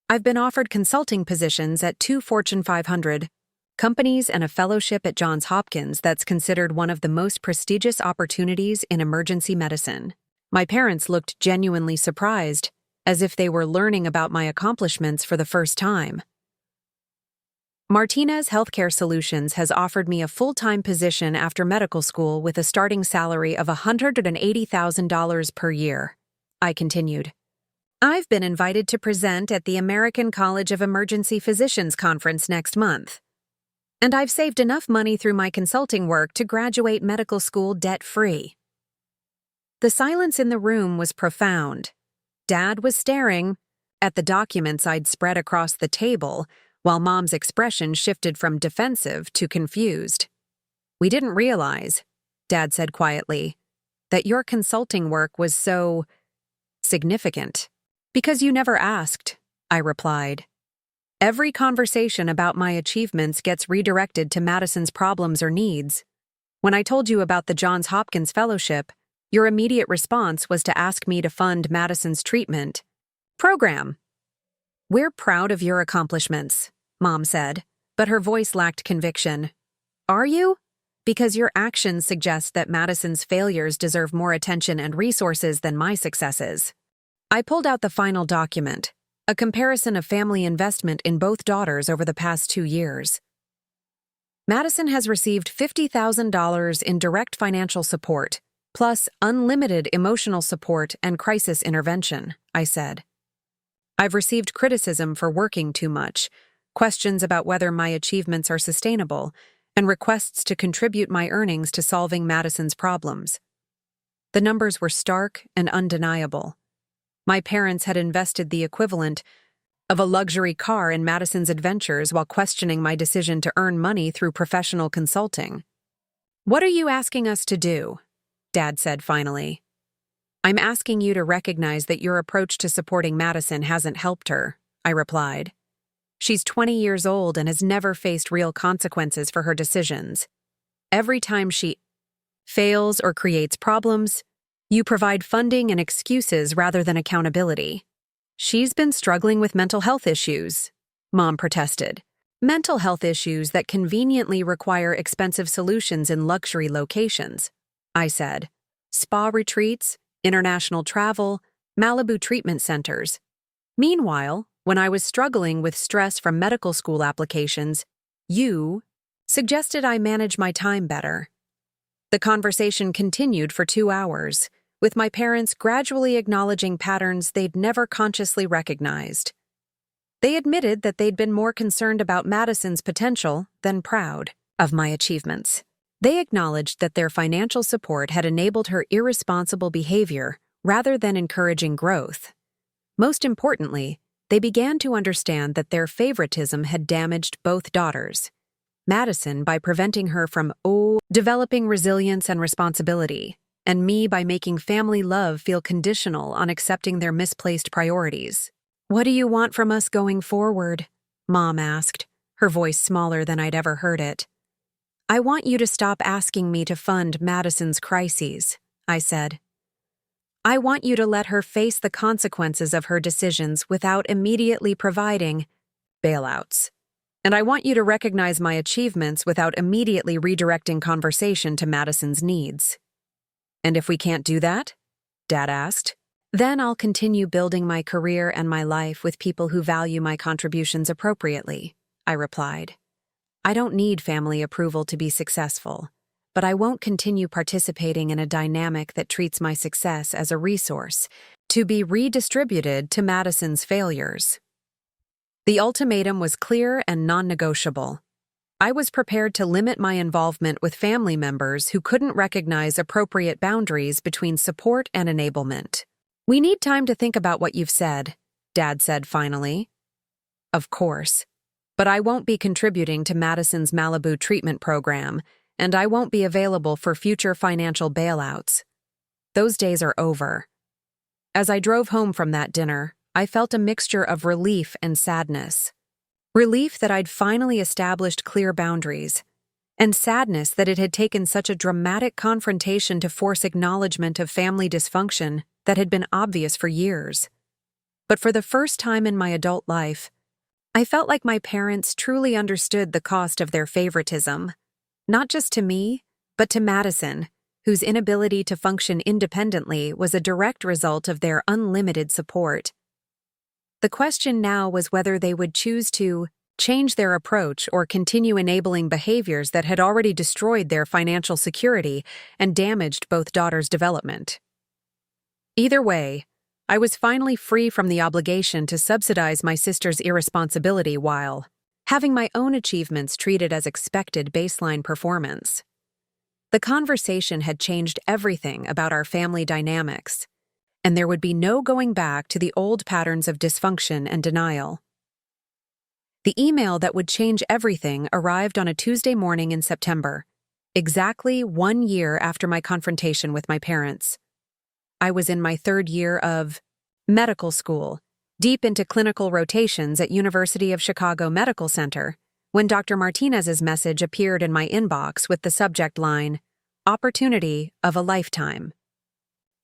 I've been offered consulting positions at 2 Fortune 500 companies and a fellowship at Johns Hopkins that's considered one of the most prestigious opportunities in emergency medicine. My parents looked genuinely surprised, as if they were learning about my accomplishments for the first time. Martinez Healthcare Solutions has offered me a full-time position after medical school with a starting salary of $180,000 per year, I continued. I've been invited to present at the American College of Emergency Physicians Conference next month. And I've saved enough money through my consulting work to graduate medical school debt-free. The silence in the room was profound. Dad was staring at the documents I'd spread across the table, while Mom's expression shifted from defensive to confused. We didn't realize, Dad said quietly. That your consulting work was so significant. Because you never asked, I replied. Every conversation about my achievements gets redirected to Madison's problems or needs. When I told you about the Johns Hopkins Fellowship, your immediate response was to ask me to fund Madison's treatment program. We're proud of your accomplishments, Mom said, but her voice lacked conviction. Are you? Because your actions suggest that Madison's failures deserve more attention and resources than my successes. I pulled out the final document, a comparison of family investment in both daughters over the past 2 years. Madison has received $50,000 in direct financial support, plus unlimited emotional support and crisis intervention, I said. I've received criticism for working too much, questions about whether my achievements are sustainable, and requests to contribute my earnings to solving Madison's problems. The numbers were stark and undeniable. My parents had invested the equivalent of a luxury car in Madison's adventures while questioning my decision to earn money through professional consulting. What are you asking us to do? Dad said finally. I'm asking you to recognize that your approach to supporting Madison hasn't helped her, I replied. She's 20 years old and has never faced real consequences for her decisions. Every time she fails or creates problems, you provide funding and excuses rather than accountability. She's been struggling with mental health issues, Mom protested. Mental health issues that conveniently require expensive solutions in luxury locations, I said. Spa retreats, international travel, Malibu treatment centers. Meanwhile, when I was struggling with stress from medical school applications, you suggested I manage my time better. The conversation continued for 2 hours, with my parents gradually acknowledging patterns they'd never consciously recognized. They admitted that they'd been more concerned about Madison's potential than proud of my achievements. They acknowledged that their financial support had enabled her irresponsible behavior rather than encouraging growth. Most importantly, they began to understand that their favoritism had damaged both daughters. Madison by preventing her from developing resilience and responsibility, and me by making family love feel conditional on accepting their misplaced priorities. What do you want from us going forward? Mom asked, her voice smaller than I'd ever heard it. I want you to stop asking me to fund Madison's crises, I said. I want you to let her face the consequences of her decisions without immediately providing bailouts. And I want you to recognize my achievements without immediately redirecting conversation to Madison's needs. And if we can't do that? Dad asked. Then I'll continue building my career and my life with people who value my contributions appropriately, I replied. I don't need family approval to be successful, but I won't continue participating in a dynamic that treats my success as a resource to be redistributed to Madison's failures. The ultimatum was clear and non-negotiable. I was prepared to limit my involvement with family members who couldn't recognize appropriate boundaries between support and enablement. We need time to think about what you've said, Dad said finally. Of course. But I won't be contributing to Madison's Malibu treatment program, and I won't be available for future financial bailouts. Those days are over. As I drove home from that dinner, I felt a mixture of relief and sadness. Relief that I'd finally established clear boundaries, and sadness that it had taken such a dramatic confrontation to force acknowledgement of family dysfunction that had been obvious for years. But for the first time in my adult life, I felt like my parents truly understood the cost of their favoritism, not just to me, but to Madison, whose inability to function independently was a direct result of their unlimited support. The question now was whether they would choose to change their approach or continue enabling behaviors that had already destroyed their financial security and damaged both daughters' development. Either way, I was finally free from the obligation to subsidize my sister's irresponsibility while having my own achievements treated as expected baseline performance. The conversation had changed everything about our family dynamics, and there would be no going back to the old patterns of dysfunction and denial. The email that would change everything arrived on a Tuesday morning in September, exactly 1 year after my confrontation with my parents. I was in my 3rd year of medical school, deep into clinical rotations at University of Chicago Medical Center, when Dr. Martinez's message appeared in my inbox with the subject line, "Opportunity of a Lifetime."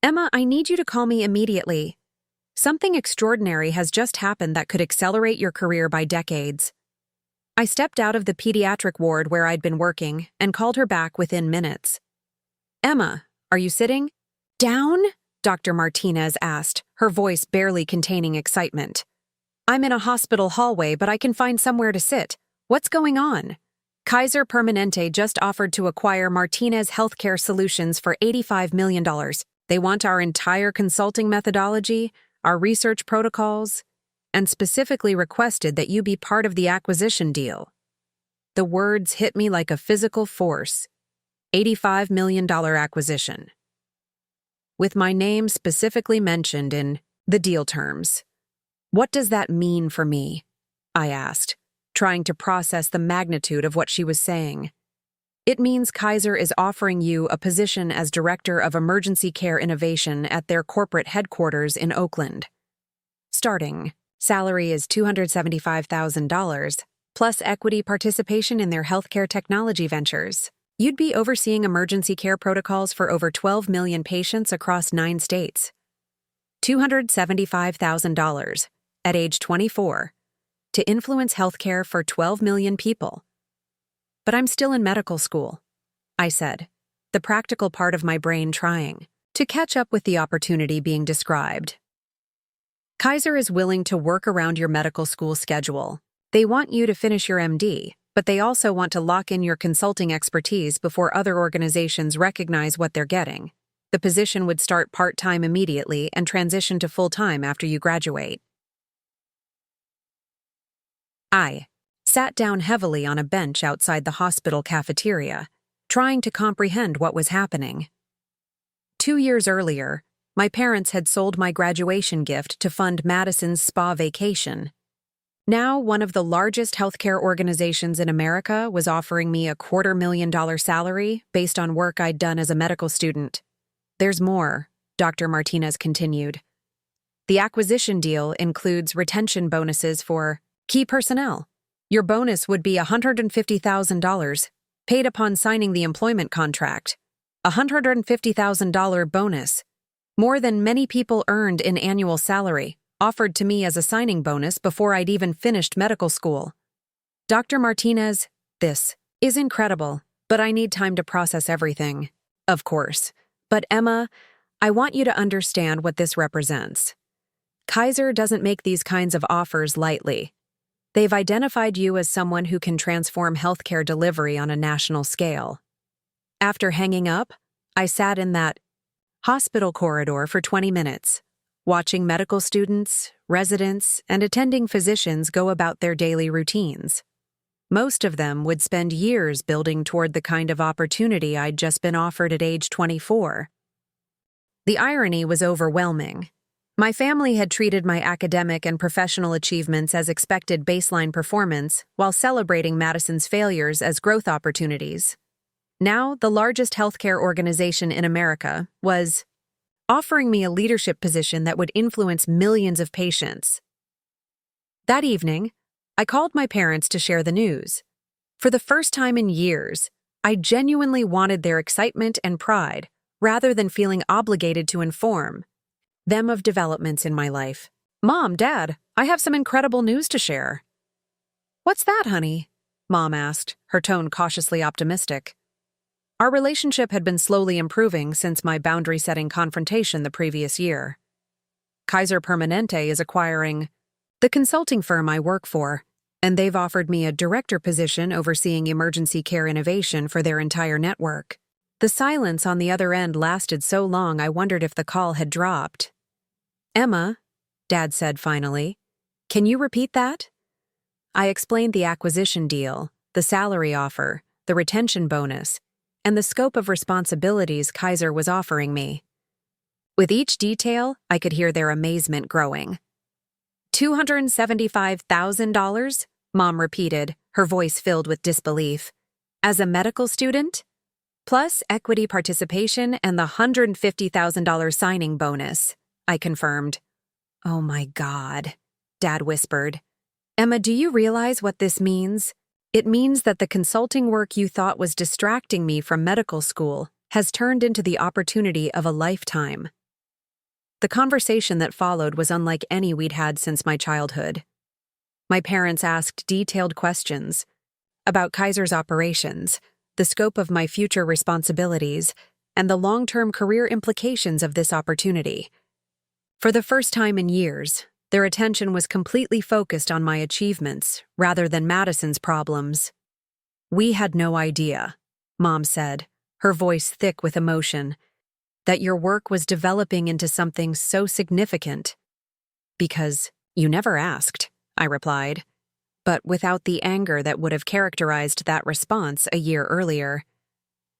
"Emma, I need you to call me immediately. Something extraordinary has just happened that could accelerate your career by decades." I stepped out of the pediatric ward where I'd been working and called her back within minutes. "Emma, are you sitting?" "Down?" Dr. Martinez asked, her voice barely containing excitement. "I'm in a hospital hallway, but I can find somewhere to sit. What's going on?" "Kaiser Permanente just offered to acquire Martinez Healthcare Solutions for $85 million. They want our entire consulting methodology, our research protocols, and specifically requested that you be part of the acquisition deal." The words hit me like a physical force. $85 million acquisition. With my name specifically mentioned in the deal terms. "What does that mean for me?" I asked, trying to process the magnitude of what she was saying. "It means Kaiser is offering you a position as Director of Emergency Care Innovation at their corporate headquarters in Oakland. Starting salary is $275,000, plus equity participation in their healthcare technology ventures. You'd be overseeing emergency care protocols for over 12 million patients across 9 states. $275,000 at age 24 to influence healthcare for 12 million people. But I'm still in medical school," I said, the practical part of my brain trying to catch up with the opportunity being described. "Kaiser is willing to work around your medical school schedule. They want you to finish your MD, but they also want to lock in your consulting expertise before other organizations recognize what they're getting. The position would start part-time immediately and transition to full-time after you graduate." I sat down heavily on a bench outside the hospital cafeteria, trying to comprehend what was happening. 2 years earlier, my parents had sold my graduation gift to fund Madison's spa vacation. Now, one of the largest healthcare organizations in America was offering me a $250,000 salary based on work I'd done as a medical student. "There's more," Dr. Martinez continued. "The acquisition deal includes retention bonuses for key personnel. Your bonus would be $150,000, paid upon signing the employment contract. $150,000 bonus, more than many people earned in annual salary, offered to me as a signing bonus before I'd even finished medical school. Dr. Martinez, this is incredible, but I need time to process everything." "Of course. But Emma, I want you to understand what this represents. Kaiser doesn't make these kinds of offers lightly. They've identified you as someone who can transform healthcare delivery on a national scale." After hanging up, I sat in that hospital corridor for 20 minutes, watching medical students, residents, and attending physicians go about their daily routines. Most of them would spend years building toward the kind of opportunity I'd just been offered at age 24. The irony was overwhelming. My family had treated my academic and professional achievements as expected baseline performance while celebrating Madison's failures as growth opportunities. Now, the largest healthcare organization in America was offering me a leadership position that would influence millions of patients. That evening, I called my parents to share the news. For the first time in years, I genuinely wanted their excitement and pride, rather than feeling obligated to inform them of developments in my life. "Mom, Dad, I have some incredible news to share." "What's that, honey?" Mom asked, her tone cautiously optimistic. Our relationship had been slowly improving since my boundary-setting confrontation the previous year. Kaiser Permanente is acquiring the consulting firm I work for, and they've offered me a director position overseeing emergency care innovation for their entire network. The silence on the other end lasted so long I wondered if the call had dropped. "Emma," Dad said finally, "can you repeat that?" I explained the acquisition deal, the salary offer, the retention bonus, and the scope of responsibilities Kaiser was offering me. With each detail, I could hear their amazement growing. $275,000? Mom repeated, her voice filled with disbelief. "As a medical student?" Plus equity participation and the $150,000 signing bonus, I confirmed. Oh my God, Dad whispered. Emma, do you realize what this means? It means that the consulting work you thought was distracting me from medical school has turned into the opportunity of a lifetime. The conversation that followed was unlike any we'd had since my childhood. My parents asked detailed questions about Kaiser's operations, the scope of my future responsibilities, and the long-term career implications of this opportunity. For the first time in years, their attention was completely focused on my achievements rather than Madison's problems. We had no idea, Mom said, her voice thick with emotion, that your work was developing into something so significant. Because you never asked, I replied, but without the anger that would have characterized that response a year earlier.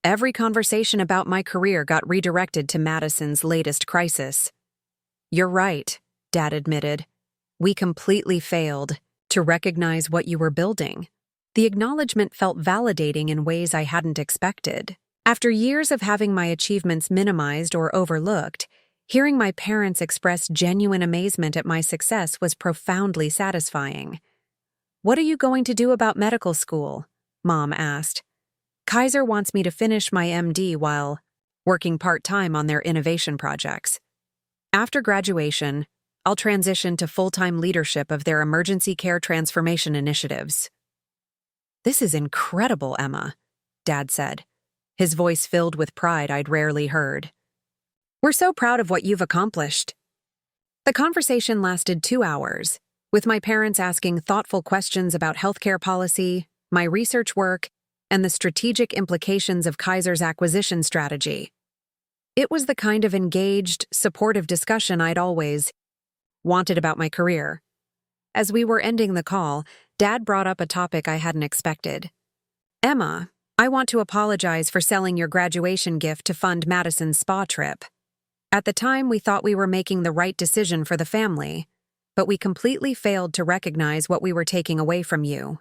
Every conversation about my career got redirected to Madison's latest crisis. You're right, Dad admitted. We completely failed to recognize what you were building. The acknowledgement felt validating in ways I hadn't expected. After years of having my achievements minimized or overlooked, hearing my parents express genuine amazement at my success was profoundly satisfying. What are you going to do about medical school? Mom asked. Kaiser wants me to finish my MD while working part-time on their innovation projects. After graduation, I'll transition to full-time leadership of their emergency care transformation initiatives. This is incredible, Emma, Dad said, his voice filled with pride I'd rarely heard. We're so proud of what you've accomplished. The conversation lasted 2 hours, with my parents asking thoughtful questions about healthcare policy, my research work, and the strategic implications of Kaiser's acquisition strategy. It was the kind of engaged, supportive discussion I'd always wanted about my career. As we were ending the call, Dad brought up a topic I hadn't expected. Emma, I want to apologize for selling your graduation gift to fund Madison's spa trip. At the time, we thought we were making the right decision for the family, but we completely failed to recognize what we were taking away from you.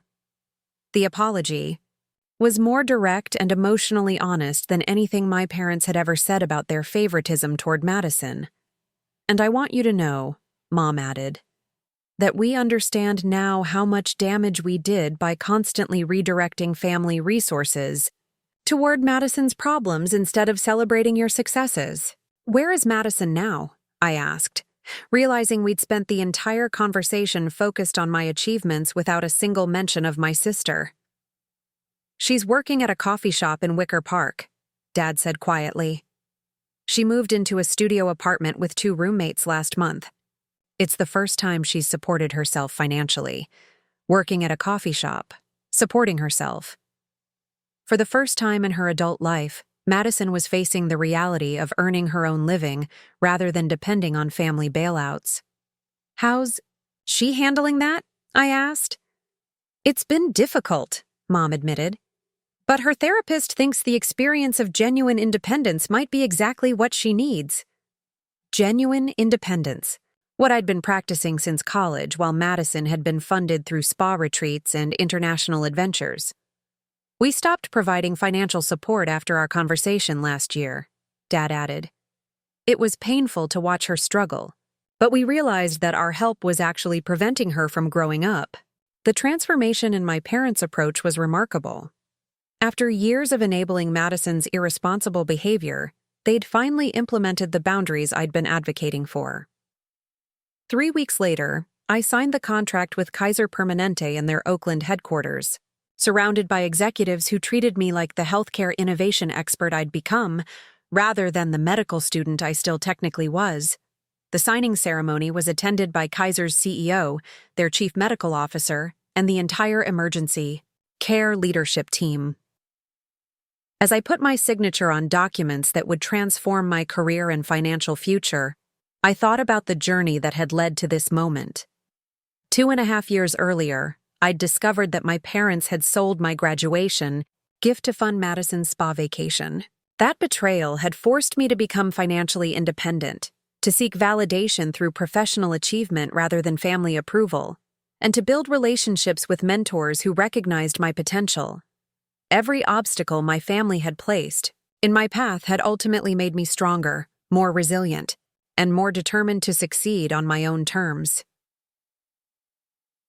The apology was more direct and emotionally honest than anything my parents had ever said about their favoritism toward Madison. And I want you to know, Mom added, that we understand now how much damage we did by constantly redirecting family resources toward Madison's problems instead of celebrating your successes. Where is Madison now? I asked, realizing we'd spent the entire conversation focused on my achievements without a single mention of my sister. She's working at a coffee shop in Wicker Park, Dad said quietly. She moved into a studio apartment with 2 roommates last month. It's the first time she's supported herself financially, working at a coffee shop, supporting herself. For the first time in her adult life, Madison was facing the reality of earning her own living rather than depending on family bailouts. How's she handling that? I asked. It's been difficult, Mom admitted. But her therapist thinks the experience of genuine independence might be exactly what she needs. Genuine independence, what I'd been practicing since college while Madison had been funded through spa retreats and international adventures. We stopped providing financial support after our conversation last year, Dad added. It was painful to watch her struggle, but we realized that our help was actually preventing her from growing up. The transformation in my parents' approach was remarkable. After years of enabling Madison's irresponsible behavior, they'd finally implemented the boundaries I'd been advocating for. 3 weeks later, I signed the contract with Kaiser Permanente in their Oakland headquarters, surrounded by executives who treated me like the healthcare innovation expert I'd become, rather than the medical student I still technically was. The signing ceremony was attended by Kaiser's CEO, their chief medical officer, and the entire emergency care leadership team. As I put my signature on documents that would transform my career and financial future, I thought about the journey that had led to this moment. 2.5 years earlier, I'd discovered that my parents had sold my graduation gift to fund Madison's spa vacation. That betrayal had forced me to become financially independent, to seek validation through professional achievement rather than family approval, and to build relationships with mentors who recognized my potential. Every obstacle my family had placed in my path had ultimately made me stronger, more resilient, and more determined to succeed on my own terms.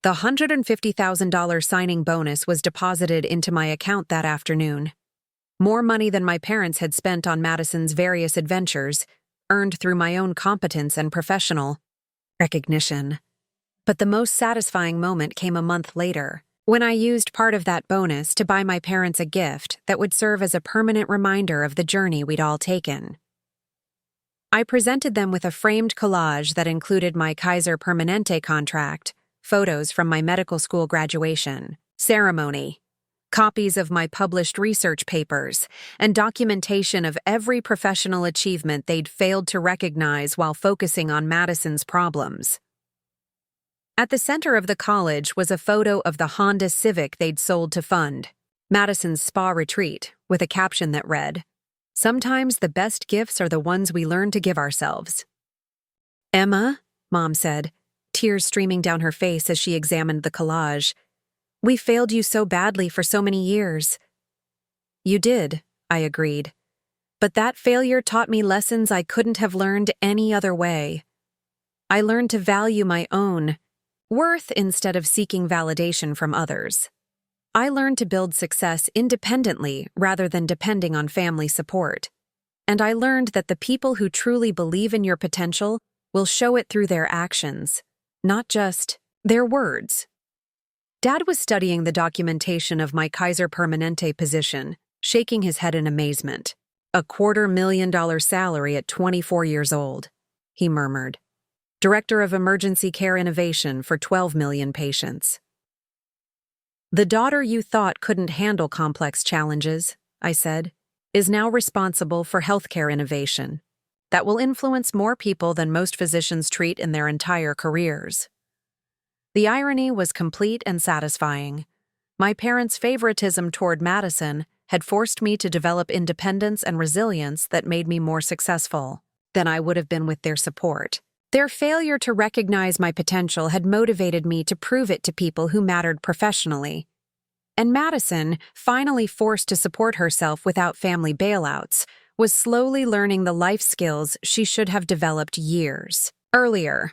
The $150,000 signing bonus was deposited into my account that afternoon. More money than my parents had spent on Madison's various adventures, earned through my own competence and professional recognition. But the most satisfying moment came a month later, when I used part of that bonus to buy my parents a gift that would serve as a permanent reminder of the journey we'd all taken. I presented them with a framed collage that included my Kaiser Permanente contract, photos from my medical school graduation ceremony, copies of my published research papers, and documentation of every professional achievement they'd failed to recognize while focusing on Madison's problems. At the center of the college was a photo of the Honda Civic they'd sold to fund Madison's spa retreat, with a caption that read, "Sometimes the best gifts are the ones we learn to give ourselves." "Emma," Mom said, tears streaming down her face as she examined the collage, "we failed you so badly for so many years." "You did," I agreed. "But that failure taught me lessons I couldn't have learned any other way. I learned to value my own worth instead of seeking validation from others. I learned to build success independently rather than depending on family support. And I learned that the people who truly believe in your potential will show it through their actions, not just their words." Dad was studying the documentation of my Kaiser Permanente position, shaking his head in amazement. "A $250,000 salary at 24 years old," he murmured. "Director of Emergency Care Innovation for 12 million patients." "The daughter you thought couldn't handle complex challenges," I said, "is now responsible for healthcare innovation that will influence more people than most physicians treat in their entire careers." The irony was complete and satisfying. My parents' favoritism toward Madison had forced me to develop independence and resilience that made me more successful than I would have been with their support. Their failure to recognize my potential had motivated me to prove it to people who mattered professionally. And Madison, finally forced to support herself without family bailouts, was slowly learning the life skills she should have developed years earlier.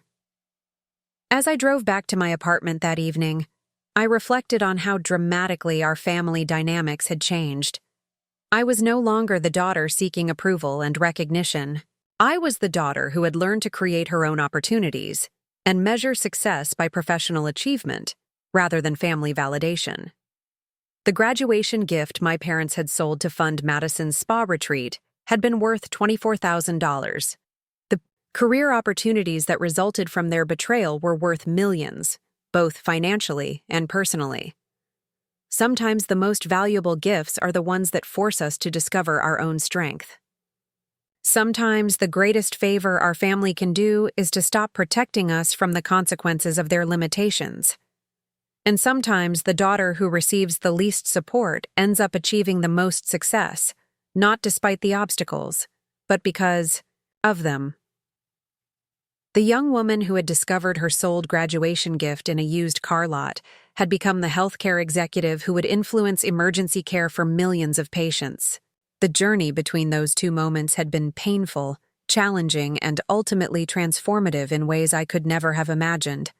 As I drove back to my apartment that evening, I reflected on how dramatically our family dynamics had changed. I was no longer the daughter seeking approval and recognition. I was the daughter who had learned to create her own opportunities and measure success by professional achievement rather than family validation. The graduation gift my parents had sold to fund Madison's spa retreat had been worth $24,000. The career opportunities that resulted from their betrayal were worth millions, both financially and personally. Sometimes the most valuable gifts are the ones that force us to discover our own strength. Sometimes the greatest favor our family can do is to stop protecting us from the consequences of their limitations. And sometimes the daughter who receives the least support ends up achieving the most success, not despite the obstacles, but because of them. The young woman who had discovered her sold graduation gift in a used car lot had become the healthcare executive who would influence emergency care for millions of patients. The journey between those two moments had been painful, challenging, and ultimately transformative in ways I could never have imagined.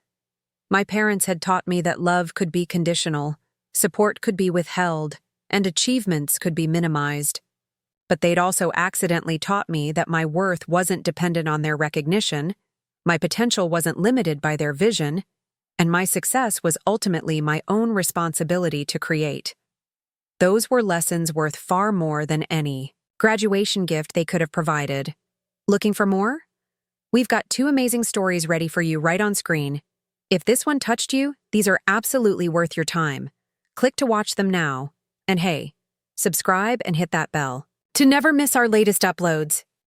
My parents had taught me that love could be conditional, support could be withheld, and achievements could be minimized. But they'd also accidentally taught me that my worth wasn't dependent on their recognition, my potential wasn't limited by their vision, and my success was ultimately my own responsibility to create. Those were lessons worth far more than any graduation gift they could have provided. Looking for more? We've got 2 amazing stories ready for you right on screen. If this one touched you, these are absolutely worth your time. Click to watch them now. And hey, subscribe and hit that bell to never miss our latest uploads.